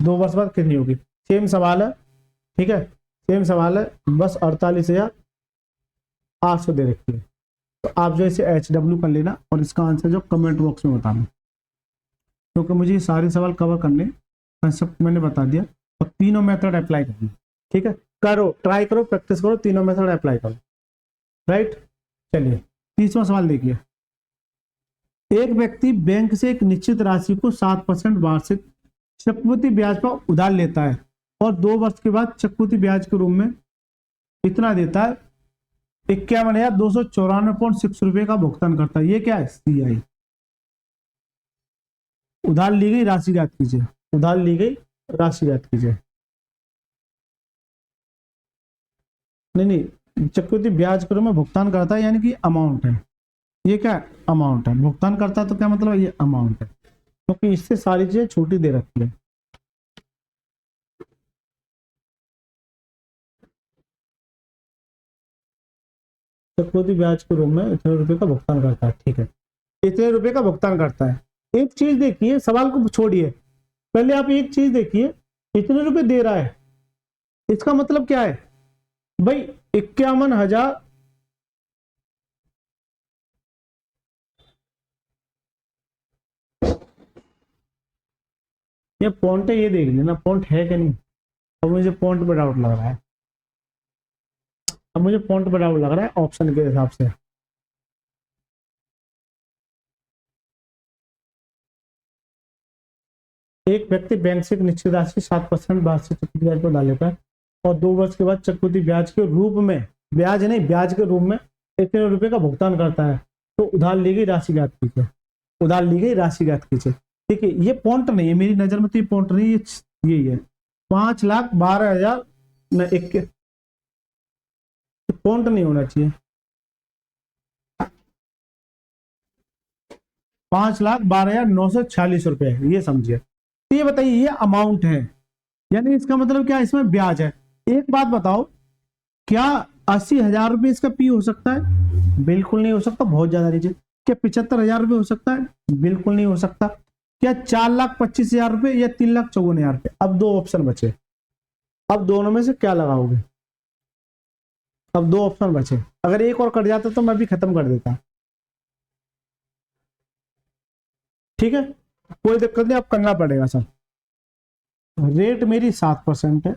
2 वर्ष बाद कितनी होगी? सेम सवाल है। ठीक है, सेम सवाल है, बस 48,800 दे रखी है। तो आप जो इसे HW कर लेना और इसका आंसर जो कमेंट बॉक्स में बताना, क्योंकि मुझे ये सारे सवाल कवर करने, कंसेप्ट मैंने बता दिया, और तीनों मेथड अप्लाई करना। ठीक है, करो, ट्राई करो, प्रैक्टिस करो, तीनों मेथड अप्लाई करो। राइट, चलिए 30वां सवाल देखिए। एक व्यक्ति बैंक से एक निश्चित राशि को 7% वार्षिक चक्रवृद्धि ब्याज पर उधार लेता है और 2 वर्ष के बाद चक्रवृद्धि ब्याज के रूप में इतना देता है, 51,294.6 रुपए का भुगतान करता है। ये क्या है? CI। उधार ली गई राशि ज्ञात कीजिए। उधार ली गई राशि ज्ञात कीजिए। नहीं, चक्रवृद्धि ब्याज के रूप में भुगतान करता है, यानी कि अमाउंट है। ये क्या है? अमाउंट है। भुगतान करता है तो क्या मतलब? ये अमाउंट है, क्योंकि तो इससे सारी चीजें छोटी दे रखी है। चक्रवृद्धि ब्याज के रूप में इतने रुपए का भुगतान करता है। ठीक है, इतने रुपए का भुगतान करता है। एक चीज देखिए, सवाल को छोड़िए, पहले आप एक चीज देखिए, इतने रुपए दे रहा है, इसका मतलब क्या है भाई? 51,000 ये पॉइंट है, ये देख लेना पॉइंट है कि नहीं। अब मुझे पॉइंट पर डाउट लग रहा है, अब मुझे पॉइंट पर डाउट लग रहा है ऑप्शन के हिसाब से। एक व्यक्ति बैंक से एक निश्चित राशि 7% वार्षिक चक्रवृद्धि ब्याज पर उधार लेता है और 2 वर्ष के बाद चक्रवृद्धि ब्याज के रूप में, ब्याज नहीं, ब्याज के रूप में इतने रुपए का भुगतान करता है, तो उधार ली गई राशि ज्ञात कीजिए। उधार ली गई राशि ज्ञात कीजिए। ठीक है, ये पॉइंट नहीं है मेरी नजर में, तो ये पॉइंट नहीं, यही है 5,12,000 न एक, पॉइंट नहीं होना चाहिए। 5,12,946 रुपए, ये समझिए। तो ये बताइए, ये अमाउंट है, यानी इसका मतलब क्या? इसमें ब्याज है। एक बात बताओ, क्या 80,000 रुपए इसका पी हो सकता है? बिल्कुल नहीं हो सकता, बहुत ज्यादा लीजिए। क्या 75,000 रुपये हो सकता है? बिल्कुल नहीं हो सकता। क्या 4,25,000 रुपये या 3,54,000 रुपये? अब दो ऑप्शन बचे, अब दोनों में से क्या लगाओगे? अब दो ऑप्शन बचे, अगर एक और कट जाता तो मैं भी खत्म कर देता। ठीक है, कोई दिक्कत नहीं, अब करना पड़ेगा सर। रेट मेरी 7% है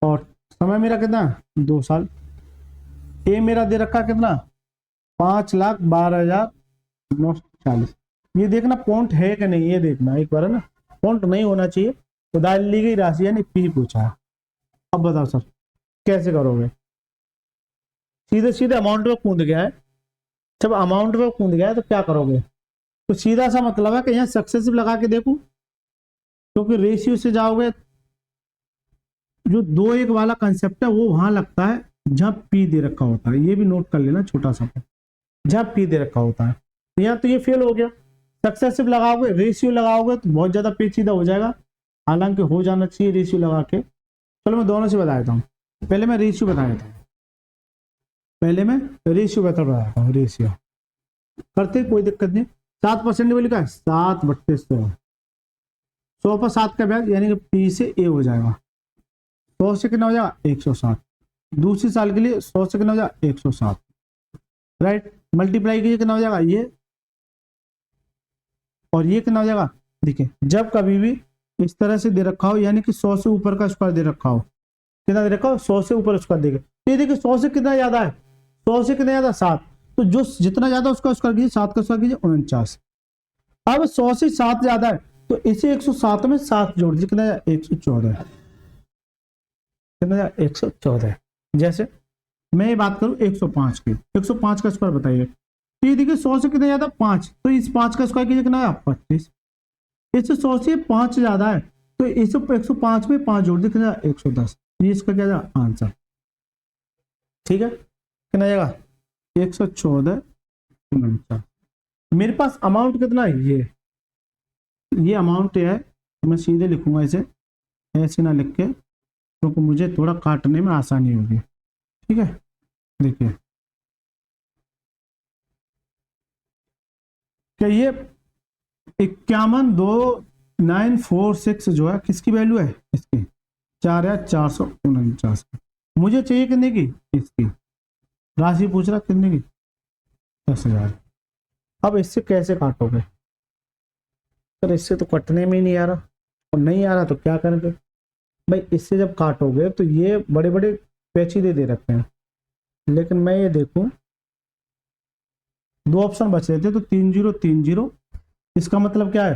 और समय मेरा कितना? 2 साल। ए मेरा दे रखा कितना? 5,12,940। ये देखना पॉइंट है कि नहीं, ये देखना एक बार है ना, पॉइंट नहीं होना चाहिए। उधार ली गई राशि यानी पी पूछा है। अब बताओ सर कैसे करोगे? सीधे सीधे अमाउंट में कूद गया है। जब अमाउंट में कूद गया है तो क्या करोगे? तो सीधा सा मतलब है कि यहाँ सक्सेसिव लगा के देखो, क्योंकि रेशियो से जाओगे, जो 2-1 वाला कंसेप्ट है वो वहां लगता है जहां पी दे रखा होता है। ये भी नोट कर लेना छोटा सा, जहां पी दे रखा होता है। तो यहाँ तो ये फेल हो गया। सक्सेसिव लगाओगे, रेशियो लगाओगे तो बहुत ज्यादा पेचीदा हो जाएगा, हालांकि हो जाना चाहिए रेशियो लगा के। चलो मैं दोनों से बता देता हूँ, पहले मैं रेशियो बता देता हूँ, पहले मैं रेशियो बताता हूँ। रेशियो करते कोई दिक्कत नहीं। 7% वैल्यू का है 7/100, 100 पर 7 का ब्याज यानी कि पी से ए हो जाएगा। 100 से कितना हो जाएगा? 160। दूसरी साल के लिए 100 से कितना हो जाएगा? 160, राइट। मल्टीप्लाई कीजिए कितना हो जाएगा? ये और ये कितना हो जाएगा? देखिए जब कभी भी इस तरह से दे रखा हो, यानी कि 100 से ऊपर का स्क्वायर दे रखा हो, कितना दे रखा हो? 100 से ऊपर स्क्वायर देगा। तो ये देखिए 100 से कितना ज्यादा है? 100 से कितना ज्यादा? 7। तो जो जितना ज्यादा उसका स्क्वायर कीजिए, 7 का स्क्वायर कीजिए 49। अब 100 से 7 ज्यादा है तो इसे 107 में 7 जोड़ दीजिए, कितना? 114। कितना? 114। जैसे मैं ये बात करूं 105 की, 105 का स्क्वायर बताइए। तो ये देखिए 100 से कितना ज्यादा? 5, तो इस 5 का स्क्वायर कीजिए, कितना? 25। इससे 100 से 5 ज्यादा है तो इस 105 में 5 जोड़ दीजिए, कितना? 110। ये इसका क्या जाएगा? आंसर। ठीक है, कितना जाएगा? 114 49। मेरे पास अमाउंट कितना है? ये अमाउंट है, मैं सीधे लिखूंगा इसे, ऐसे ना लिख के, क्योंकि तो मुझे थोड़ा काटने में आसानी होगी। ठीक है, देखिए क्या ये 51,2946 जो है किसकी वैल्यू है? इसकी 4,449। मुझे चाहिए कितने की? इसकी राशि पूछ रहा कितने की? 10,000। अब इससे कैसे काटोगे सर? इससे तो कटने में ही नहीं आ रहा, और नहीं आ रहा तो क्या करेंगे भाई? इससे जब काटोगे तो ये बड़े बड़े पेचीदे दे रखते हैं, लेकिन मैं ये देखूं, दो ऑप्शन बच रहे थे तो 3030। इसका मतलब क्या है?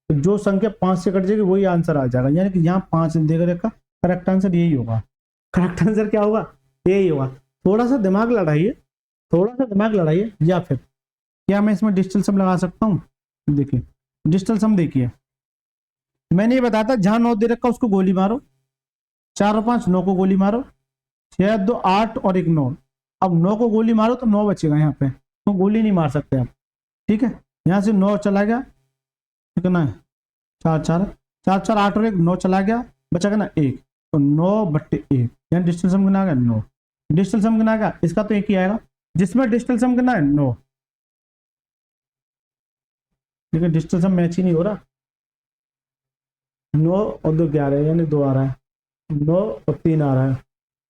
तो जो संख्या 5 से कट जाएगी वही आंसर आ जाएगा, यानी कि यहाँ 5 देकर रखा, करेक्ट आंसर यही होगा। करेक्ट आंसर क्या होगा? यही होगा। थोड़ा सा दिमाग लड़ाइए, थोड़ा सा दिमाग लड़ाइए, या फिर क्या मैं इसमें डिजिटल सम लगा सकता हूँ? देखिए डिजिटल सम देखिए, मैंने ये बताया था जहां 9 दे रखा उसको गोली मारो, 4 और 5 9 को गोली मारो, 6 2 8 और 1 9। अब 9 को गोली मारो तो 9 बचेगा यहाँ पे, तो गोली नहीं मार सकते आप। ठीक है, यहाँ से 9 चला गया, कितना है? 4 4 4 4 8 और 1 9 चला गया, बचा ना 1, तो 9/1 यहाँ डिजिटल सम कितना आ गया? 9। डिजिटल सम कितना आ गया? इसका तो एक ही आएगा, जिसमें डिजिटल सम कितना है? 9। लेकिन डिजिटल सम मैच ही नहीं हो रहा। 9 और 2 11 यानी 2 आ रहा है, 9 और 3 आ रहा है,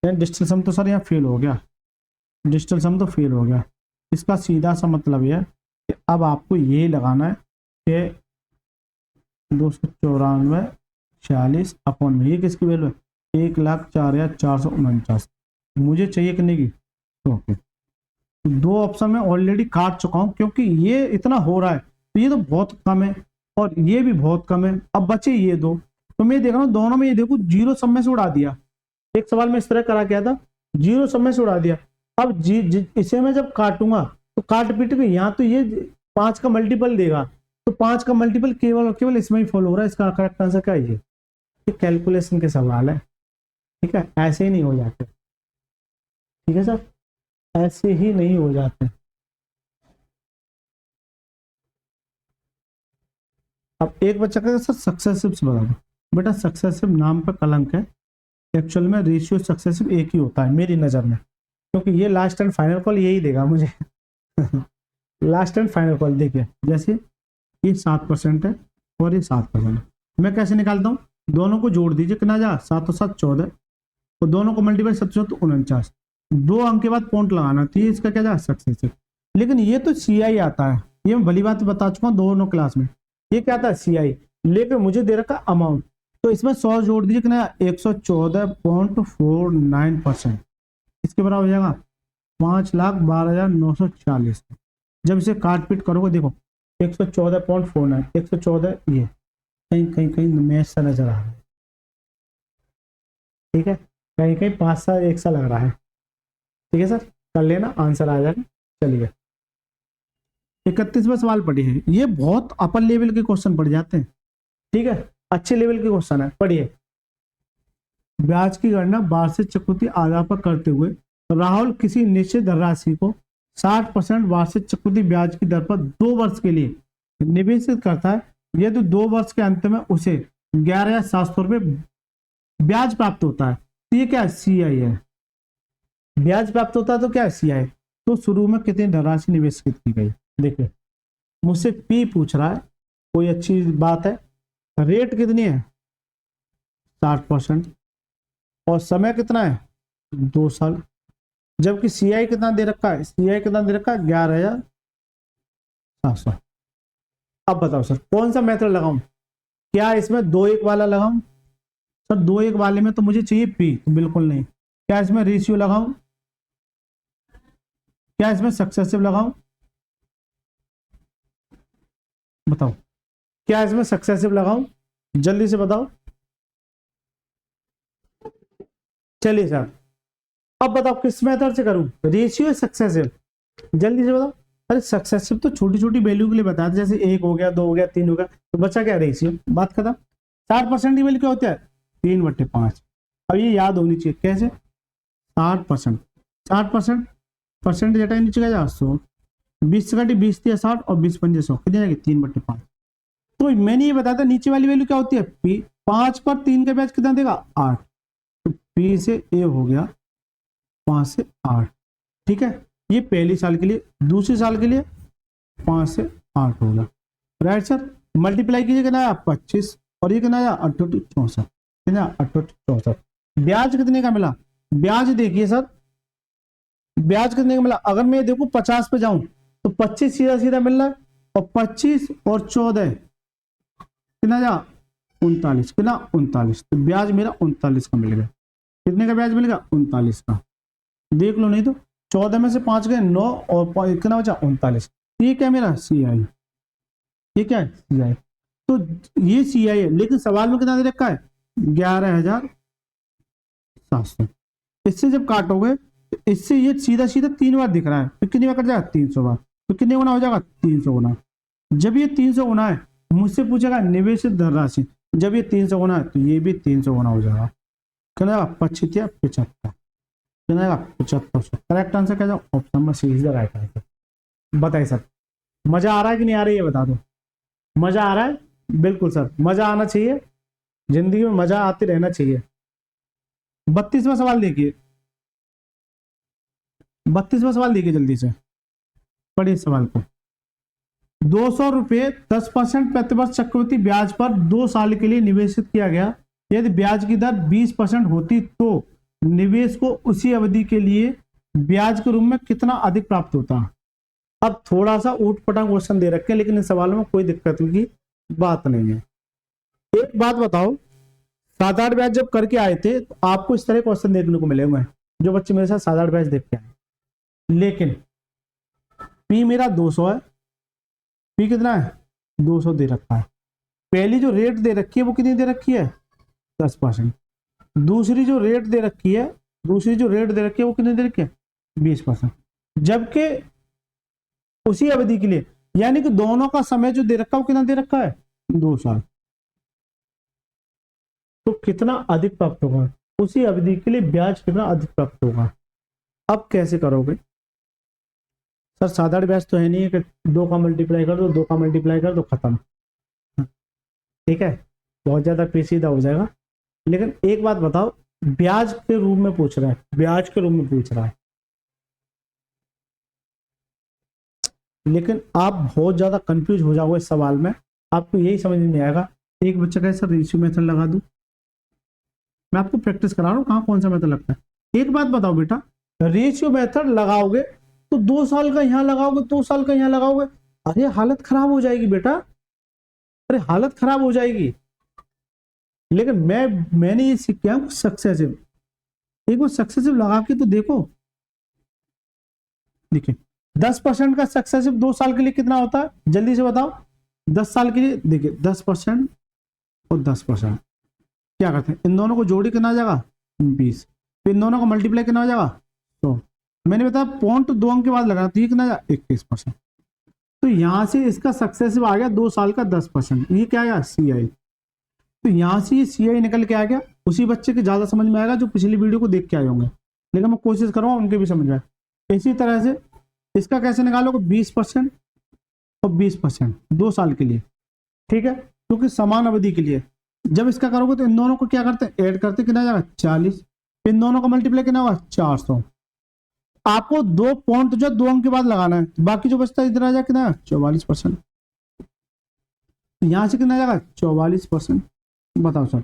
यानी डिजिटल सम तो सर यहाँ फेल हो गया, डिजिटल सम तो फेल हो गया। इसका सीधा सा मतलब यह है कि अब आपको ये लगाना है कि 294 अपॉन में, ये किसकी वैल्यू है? 1,04,449। मुझे चाहिए कितने की? ओके, दो ऑप्शन में ऑलरेडी काट चुका हूं, क्योंकि ये इतना हो रहा है तो ये तो बहुत कम है और ये भी बहुत कम है। अब बचे ये दो, तो मैं देख रहा हूँ दोनों में, ये देखो जीरो सब में से उड़ा दिया। एक सवाल में इस तरह करा क्या था, जीरो सब में से उड़ा दिया। अब इसे मैं जब काटूंगा तो काट पीट के यहाँ तो ये 5 का मल्टीपल देगा, तो 5 का मल्टीपल केवल और केवल इसमें ही फॉलो हो रहा है। इसका करेक्ट आंसर क्या है? ये कैलकुलेशन के सवाल है। ठीक है, ऐसे ही नहीं हो जाते। ठीक है सर, ऐसे ही नहीं हो जाते। अब एक बच्चा कहता सर सक्सेसिव से बता दो। बेटा सक्सेसिव नाम पर कलंक है, एक्चुअल में रेशियो सक्सेसिव एक ही होता है मेरी नजर में, क्योंकि ये लास्ट एंड फाइनल कॉल यही देगा मुझे। लास्ट एंड फाइनल कॉल देखिए, जैसे ये 7% है और ये 7%। मैं कैसे निकालता हूँ, दोनों को जोड़ दीजिए, कितना जा 7 और 7 14, और दोनों को मल्टीप्लाई 7 49, 2 अंक के बाद पॉइंट लगाना, तो ये इसका क्या जा सक्सेसिव। लेकिन ये तो CI आता है, ये मैं भली बात बता चुका हूँ दोनों क्लास में, ये क्या आता है CI, लेकिन मुझे दे रखा अमाउंट, तो इसमें 100 जोड़ दीजिए, कितना 114.49%, इसके बराबर हो जाएगा 5,12,940। जब इसे काट पीट करोगे देखो 114.49, 114, ये कहीं कहीं कहीं मैच सा नजर आ रहा है, ठीक है, कहीं कहीं 5 सा 1 सा लग रहा है, ठीक है सर, कर लेना, आंसर आ जाएगा। चलिए 31वां सवाल पढ़िए, ये बहुत अपर लेवल के क्वेश्चन पढ़ जाते हैं, ठीक है, अच्छे लेवल के क्वेश्चन है, पढ़िए। ब्याज की गणना वार्षिक चक्रवृद्धि आधार पर करते हुए राहुल किसी निश्चित धनराशि को 60% वार्षिक चक्रवृद्धि ब्याज की दर पर 2 वर्ष के लिए निवेशित करता है, यदि 2 वर्ष के अंत में उसे 11,700 रुपये ब्याज प्राप्त होता है, तो ये क्या है CI है, ब्याज प्राप्त होता है तो क्या है CI। तो शुरू में कितनी धनराशि निवेशित की गई, देखिए मुझसे P पूछ रहा है, कोई अच्छी बात है, रेट कितनी है 60%, और समय कितना है 2 साल, जबकि CI कितना दे रखा है, CI कितना दे रखा है 11,700। अब बताओ सर कौन सा मेथड लगाऊं, क्या इसमें 2-1 वाला लगाऊं, सर 2-1 वाले में तो मुझे चाहिए P, तो बिल्कुल नहीं। क्या इसमें रेशियो लगाऊं, क्या इसमें सक्सेसिव लगाऊं, बताओ, क्या इसमें सक्सेसिव लगाऊं, जल्दी से बताओ। चलिए सर अब बताओ किस मेथड से करूं, रेशियो सक्सेसिव, जल्दी से बताओ। अरे सक्सेसिव तो छोटी छोटी वैल्यू के लिए बताते, जैसे 1 हो गया, 2 हो गया, 3 हो गया, तो बचा क्या रेशियो, बात खत्म। 60% की वैल्यू क्या होता है 3/5। अब ये याद होनी चाहिए कैसे, 60%, 60% परसेंट डेटा नीचे का जा 100, 20 से घटी 20 दिया 60, और 20 पंजे 100, कितनी जाएगी 3/5। तो मैंने ये बताया था नीचे वाली वैल्यू क्या होती है P, 5 पर 3 का ब्याज कितना देगा 8, तो P से A हो गया 5 से 8, ठीक है, ये पहली साल के लिए, दूसरी साल के लिए 5 से 8 होगा, राइट सर। मल्टीप्लाई कीजिए कितना 25, और ये कितना 68, कितना 68। ब्याज कितने का मिला, ब्याज देखिए सर, ब्याज कितने का मिला, अगर मैं देखू 50 पे जाऊं तो 25 सीधा सीधा मिल रहा है, और 25 और 14 कितना जा 39, कितना 39, तो ब्याज मेरा 39 का मिल गया। कितने का ब्याज मिलेगा 39 का, देख लो, नहीं तो 14 में से 5 गए 9, और कितना बचा 39, ये क्या मेरा CI, ये क्या है CI, तो ये CI है, लेकिन सवाल में कितना दे रखा है 11,700। इससे जब काटोगे तो इससे ये सीधा सीधा 3 बार दिख रहा है, तो कितनी बार कट जाएगा 300 बार, तो कितने गुना हो जाएगा 300 गुना। जब ये 300 गुना है, मुझसे पूछेगा निवेशित धनराशि, जब ये 300 गुना है तो ये भी 300 गुना हो जाएगा, कितना 25 या 75, कितना 7500। करेक्ट आंसर क्या जाओ, ऑप्शन में सी इज द राइट आंसर। बताइए सर मजा आ रहा है कि नहीं आ रही है, बता दो, मजा आ रहा है, बिल्कुल सर मजा आना चाहिए, जिंदगी में मजा आते रहना चाहिए। 32वां सवाल देखिए, 32वां सवाल देखिए जल्दी से, पढ़िए सवाल को। 200 रुपये 10% प्रतिवर्ष चक्रवृद्धि ब्याज पर 2 साल के लिए निवेशित किया गया, यदि ब्याज की दर 20% होती तो निवेश को उसी अवधि के लिए ब्याज के रूप में कितना अधिक प्राप्त होता। अब थोड़ा सा ऊट-पटांग क्वेश्चन दे रखे हैं, लेकिन इन सवालों में कोई दिक्कत की बात नहीं है। एक बात बताओ, 7-8 ब्याज जब करके आए थे तो आपको इस तरह क्वेश्चन देखने को मिले होंगे, जो बच्चे मेरे साथ 7-8 ब्याज देख के आए, लेकिन P मेरा 200 है, P कितना है 200 दे रखा है। पहली जो रेट दे रखी है वो कितनी दे रखी है 10%, दूसरी जो रेट दे रखी है, वो कितनी दे रखी है 20%, जबकि उसी अवधि के लिए, यानी कि दोनों का समय जो दे रखा है वो कितना दे रखा है 2 साल, तो कितना अधिक प्राप्त होगा, उसी अवधि के लिए ब्याज कितना अधिक प्राप्त होगा। अब कैसे करोगे सर, 7-8 ब्याज तो है नहीं है कि 2 का मल्टीप्लाई कर दो, 2 का मल्टीप्लाई कर दो, खत्म, ठीक है, बहुत ज्यादा पेचीदा हो जाएगा। लेकिन एक बात बताओ, ब्याज के रूप में पूछ रहा है, ब्याज के रूप में पूछ रहा है, लेकिन आप बहुत ज्यादा कंफ्यूज हो जाओगे इस सवाल में, आपको यही समझ में नहीं आएगा। एक बच्चा कहे सर रेशियो मेथड लगा दूं, मैं आपको प्रैक्टिस करा रहा हूँ कहाँ कौन सा मेथड लगता है। एक बात बताओ बेटा, रेशियो मेथड लगाओगे तो 2 साल का यहाँ लगाओगे, 2 साल का यहाँ लगाओगे, अरे हालत खराब हो जाएगी बेटा, अरे हालत खराब हो जाएगी। लेकिन मैंने ये सीख किया सक्सेसिव, एक बार सक्सेसिव लगा के तो देखो। देखिए 10% का सक्सेसिव 2 साल के लिए कितना होता है, जल्दी से बताओ। 10 साल के लिए देखिए 10% और 10%, क्या करते हैं इन दोनों को जोड़ी कितना आ जाएगा 20, फिर इन दोनों को मल्टीप्लाई कितना हो जाएगा 100। मैंने बताया पॉइंट 2 अंक के बाद लगाना, तो ये कितना आ जाएगा 21%। तो यहां से इसका सक्सेसिव आ गया 2 साल का 10%, ये क्या आया CI। तो यहां से ये CI निकल के आ गया। उसी बच्चे के ज्यादा समझ में आएगा जो पिछली वीडियो को देख के आए होंगे, लेकिन मैं कोशिश करूंगा उनके भी समझ में आए। इसी तरह से इसका कैसे निकालोगे 20% और 20% 2 साल के लिए, ठीक है, क्योंकि समान अवधि के लिए। जब इसका करोगे तो इन दोनों को क्या करते हैं ऐड करते, कितना जाएगा 40, इन दोनों का मल्टीप्लाई कितना होगा 400। आपको 2 पॉइंट जो 2 अंक के बाद लगाना है, बाकी जो बचता है इधर आ जाए कितना 44%, यहां से कितना जाएगा 44%। बताओ सर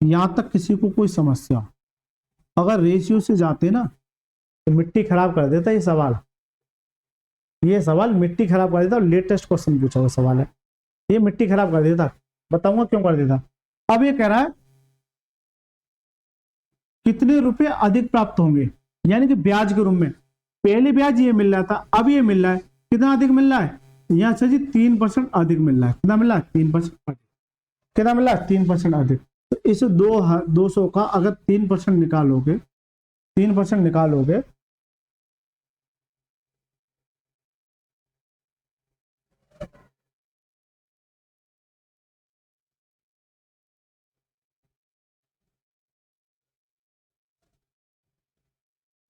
यहां तक किसी को कोई समस्या? अगर रेशियो से जाते ना तो मिट्टी खराब कर देता ये सवाल, ये सवाल मिट्टी खराब कर देता। लेटेस्ट क्वेश्चन पूछा हुआ सवाल है, ये मिट्टी खराब कर देता। बताऊंगा क्यों कर देता। अब ये कह रहा है कितने रुपए अधिक प्राप्त होंगे, यानी कि ब्याज के रूप में। पहले ब्याज ये मिल रहा था, अब ये मिल रहा है, कितना अधिक मिल रहा है यहाँ से जी 3% अधिक मिल रहा है। कितना मिल रहा है 3% अधिक। कितना मिल रहा है 3% अधिक। तो इस 200 का अगर 3% निकालोगे, 3% निकालोगे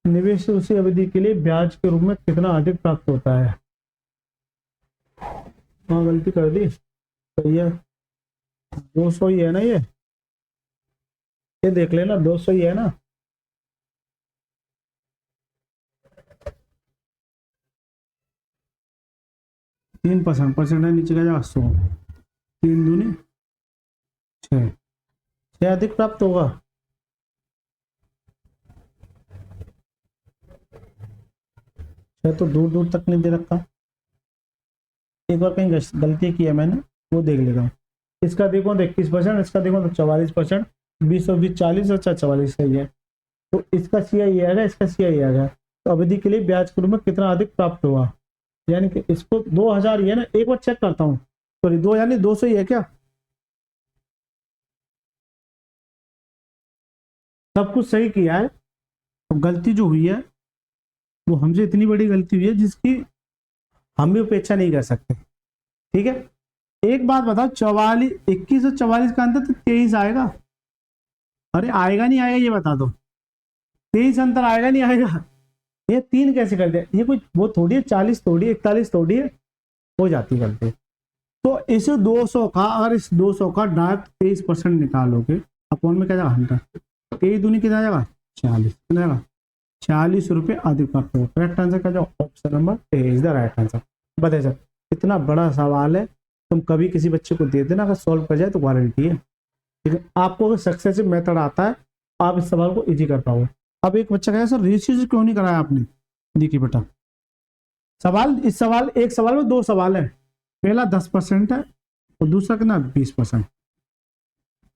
निवेश से उसी अवधि के लिए ब्याज के रूप में कितना अधिक प्राप्त होता है। हाँ गलती कर दी, सही है 200 ही है ना, ये देख लेना 200 ही है ना। तीन परसेंट है, नीचे का जाएगा 100, 3 दूनी 6, 6 अधिक प्राप्त होगा। तो दूर दूर तक नहीं दे रखा, एक बार कहीं गलती की है मैंने, वो देख लेता हूँ। इसका देखो तो 21%, इसका देखो तो 44%, 20 और 20 40, अच्छा 44 सही है। तो इसका CI ये आएगा, इसका CI ये आएगा। तो अवधि के लिए ब्याज के रूप में कितना अधिक प्राप्त हुआ, यानी कि इसको 2000 ही है ना। एक बार चेक करता हूँ, सॉरी 2 यानी 200 ही है क्या, सब कुछ सही किया है। तो गलती जो हुई है वो हमसे इतनी बड़ी गलती हुई है जिसकी हम भी उपेक्षा नहीं कर सकते, ठीक है। एक बात बताओ 44, 21 और 44 का अंतर तो 23 आएगा। अरे आएगा नहीं आएगा ये बता दो, 23 अंतर आएगा नहीं आएगा। ये 3 कैसे कर दिया, ये कोई वो थोड़ी है 40 थोड़ी है 41 थोड़ी है, हो जाती है गलती। तो इस 200 का, अगर इस 200 का डायरेक्ट 23% निकालोगे, अपॉन में क्या जाएगा 100, 23 दूनी कितना जाएगा 40, कितना जाएगा 40 रुपए अधिक प्राप्त होगा। करेक्ट आंसर क्या जाओ option number A is the right answer. बताइए सर इतना बड़ा सवाल है, तुम कभी किसी बच्चे को दे देना, अगर सॉल्व कर जाए तो गारंटी है, ठीक है। आपको अगर सक्सेसिव मेथड आता है आप इस सवाल को इजी कर पाओगे। अब एक बच्चा कहे सर रेशियो से क्यों नहीं कराया आपने। देखिए बेटा सवाल, एक सवाल में 2 सवाल है, पहला 10% है और दूसरा कितना 20%।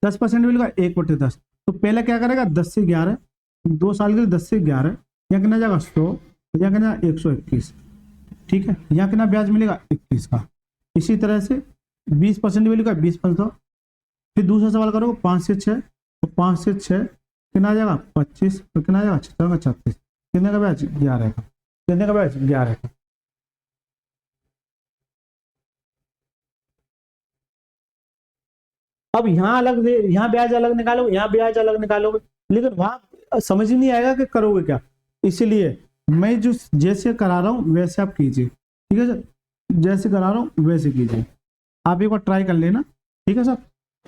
10% मिलेगा 1/10, तो पहले क्या करेगा 10 से 11, 2 साल के लिए 10 से 11, यहाँ कितना जाएगा 100, यहाँ कितना 121, ठीक है। यहाँ कितना ब्याज मिलेगा 21 का। इसी तरह से 20% मिलेगा 20%। फिर दूसरा सवाल करोगे 5 से 6, तो 5 से 6 कितना आ जाएगा 25, तो कितना आ जाएगा 36, कितने का ब्याज 11 का, कितने का ब्याज 11 का। अब यहाँ अलग, यहाँ ब्याज अलग निकालोगे, यहाँ ब्याज अलग निकालोगे, लेकिन वहां समझ ही नहीं आएगा कि करोगे क्या। इसलिए मैं जो जैसे करा रहा हूँ वैसे आप कीजिए, ठीक है सर, जैसे करा रहा हूँ वैसे कीजिए, आप एक बार ट्राई कर लेना, ठीक है सर।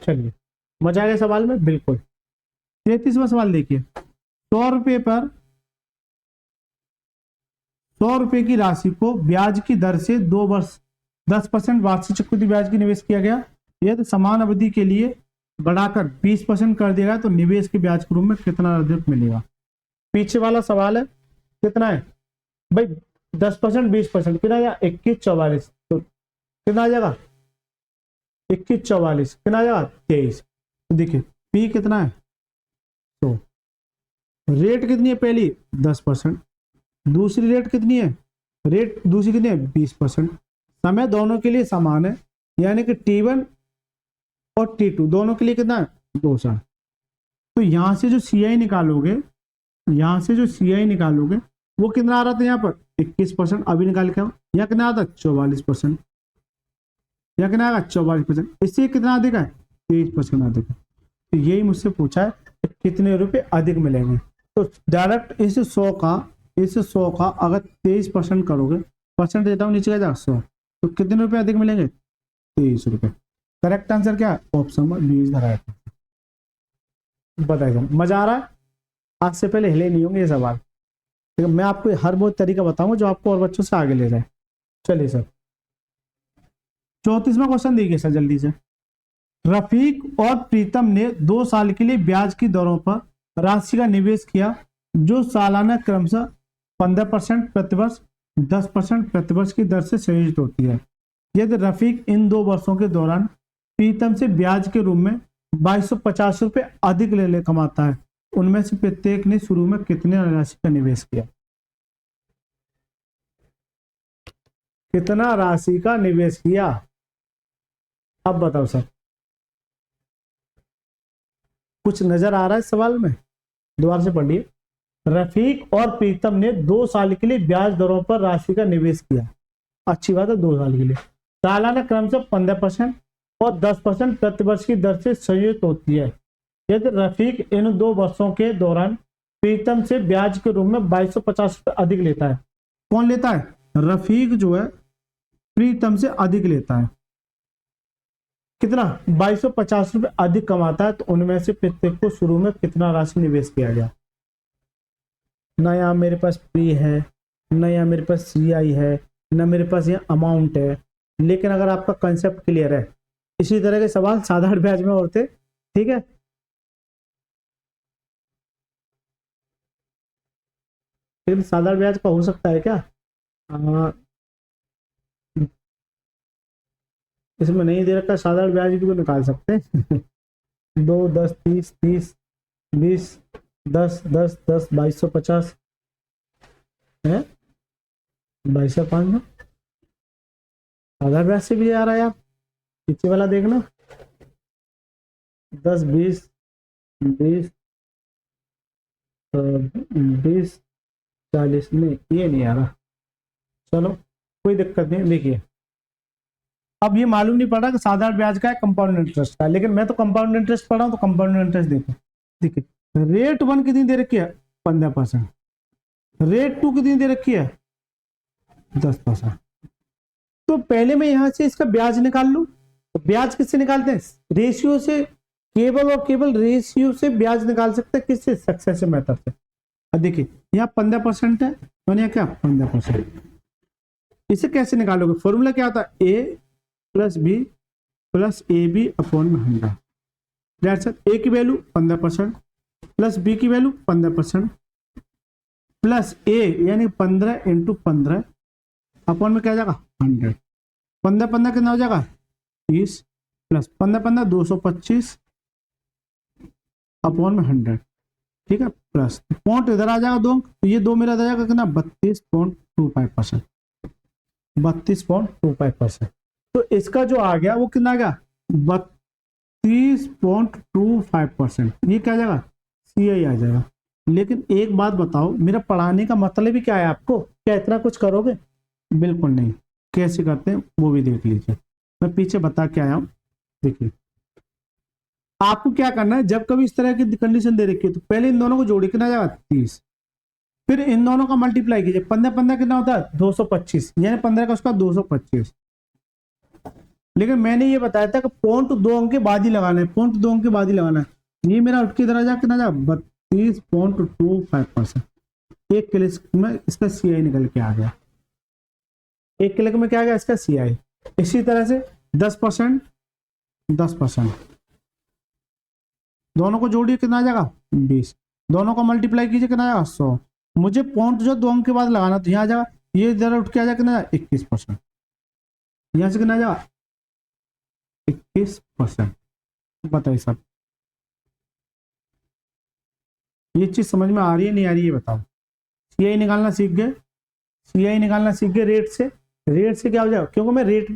चलिए मजा आ गया सवाल में, बिल्कुल। 33वां सवाल देखिए, 100 रुपये पर 100 रुपए की राशि को ब्याज की दर से 2 वर्ष 10% वार्षिक चक्रवृद्धि ब्याज की निवेश किया गया, यदि समान अवधि के लिए बढ़ाकर 20% कर दिया गया तो निवेश के ब्याज के रूप में कितना अधिक मिलेगा। पीछे वाला सवाल है कितना है भाई, 10% 20% कितना आएगा 2144, तो कितना आ जाएगा 2144, कितना आ जाएगा 23। तो देखिए पी कितना है, तो रेट कितनी है पहली 10%, दूसरी रेट कितनी है, रेट दूसरी कितनी है 20%, समय दोनों के लिए समान है यानी कि T1 और T2 दोनों के लिए कितना है 2 साल। तो यहां से जो CI निकालोगे, यहां से जो CI निकालोगे वो कितना आ रहा था यहाँ पर 21%, अभी निकाल के यहाँ कितना आता है 44%, यहाँ कितना आएगा 44%, इससे कितना अधिक है 23% अधिक है। तो यही मुझसे पूछा है कितने रुपए अधिक मिलेंगे। तो डायरेक्ट इस 100 का अगर 23% करोगे, परसेंट देता हूँ नीचे का 100, तो कितने रुपए अधिक मिलेंगे 23 रुपए। करेक्ट आंसर क्या है option number B is the right. बताइए मजा आ रहा है, आज से पहले हिले नहीं होंगे ये सवाल, ठीक है। मैं आपको हर वो तरीका बताऊंगा जो आपको और बच्चों से आगे ले जाए। चलिए सर 34वां क्वेश्चन देखिए सर जल्दी से। रफीक और प्रीतम ने 2 साल के लिए ब्याज की दरों पर राशि का निवेश किया जो सालाना क्रमशः 15% प्रतिवर्ष 10% प्रतिवर्ष की दर से संयोजित होती है। यदि रफीक इन 2 वर्षों के दौरान प्रीतम से ब्याज के रूप में 2250 रुपए अधिक ले कमाता है, उनमें से प्रत्येक ने शुरू में कितने राशि का निवेश किया। कितना राशि का निवेश किया, अब बताओ सर। कुछ नजर आ रहा है सवाल में, दोबारा से पढ़िए। रफीक और प्रीतम ने 2 साल के लिए ब्याज दरों पर राशि का निवेश किया, अच्छी बात है 2 साल के लिए, सालाना क्रम से 15% और 10% प्रतिवर्ष की दर से संयोजित होती है। यदि रफीक इन 2 वर्षों के दौरान प्रीतम से ब्याज के रूप में 2250 रुपए अधिक लेता है, कौन लेता है रफीक जो है प्रीतम से अधिक लेता है, कितना 2250 रुपए अधिक कमाता है, तो उनमें से प्रत्येक को शुरू में कितना राशि निवेश किया गया। ना यहाँ मेरे पास पी है, ना यहाँ मेरे पास CI है, ना मेरे पास यहाँ अमाउंट है, लेकिन अगर आपका कंसेप्ट क्लियर है, इसी तरह के सवाल साधारण ब्याज में और थे, ठीक है। फिर साधारण ब्याज का हो सकता है क्या, इसमें नहीं दे रखा, साधारण ब्याज भी तो निकाल सकते हैं 2 10 30 30 20 10 10 10 2250 है, 2250 साधारण ब्याज से भी आ रहा है यार, पीछे वाला देखना 10 20 20 20 40 में ये नहीं आ रहा, चलो कोई दिक्कत नहीं। देखिए अब ये मालूम नहीं पड़ा कि साधारण ब्याज का है कंपाउंड इंटरेस्ट का है, लेकिन मैं तो कंपाउंड इंटरेस्ट पढ़ा हूं, तो कंपाउंड इंटरेस्ट देखो, देखिए रेट 1 कितनी दे रखी है 15%, रेट 2 कितनी दे रखी है 10%। तो पहले मैं यहां से इसका ब्याज निकाल लूं, तो ब्याज किससे निकालते हैं, रेशियो से, केवल और केवल रेशियो से ब्याज निकाल सकते हैं, किससे, सक्सेसिव मेथड से। अब देखिए यहाँ 15% है, तो यहाँ क्या 15%, इसे कैसे निकालोगे, फॉर्मूला क्या आता है A + B + AB upon 100। That's it, A की वैल्यू 15% प्लस B की वैल्यू 15% प्लस A यानी 15 × 15 अपॉन में क्या जाएगा 100, 15 15 कितना हो जाएगा 30 प्लस 15 15 225 अपॉन में 100, ठीक है, प्लस पॉइंट इधर आ जाएगा 2, तो ये 2 मेरा आ जाएगा कितना 32.25%, 32.25%। तो इसका जो आ गया वो कितना आ गया 32.25%, ये क्या आ जाएगा CI आ जाएगा। लेकिन एक बात बताओ, मेरा पढ़ाने का मतलब ही क्या है आपको, क्या इतना कुछ करोगे, बिल्कुल नहीं। कैसे करते हैं वो भी देख लीजिए, मैं पीछे बता के आया हूं। देखिए आपको क्या करना है, जब कभी इस तरह की कंडीशन दे रखी है तो पहले इन दोनों को जोड़िए, कितना जाएगा 30, फिर इन दोनों का मल्टीप्लाई कीजिए, 15 15 कितना होता है 225, यानी 15 का उसका 225। लेकिन मैंने ये बताया था कि पॉइंट 2 अंक के बाद ही लगाना है, पॉइंट 2 अंक के बाद ही लगाना है। ये मेरा उठ के इधर आ जा, कितना जा 32.25%। एक क्लिक में इसका सीआई निकल के आ गया, एक क्लिक में क्या आ गया इसका सीआई। इसी तरह से 10%, 10%, दोनों को जोड़िए कितना आ जाएगा 20, दोनों को मल्टीप्लाई कीजिए कितना आएगा 100। मुझे पॉइंट जो 2 अंक के बाद लगाना तो यहाँ आ जाएगा, ये इधर उठ के आ जाएगा कितना 21%, यहाँ से कितना आ जाएगा 21%। बताइए सब ये चीज समझ में आ रही है नहीं आ रही है बताओ। सीआई निकालना सीख गए, सीआई निकालना सीख गए रेट से, रेट से क्या हो जाएगा, क्योंकि मैं रेट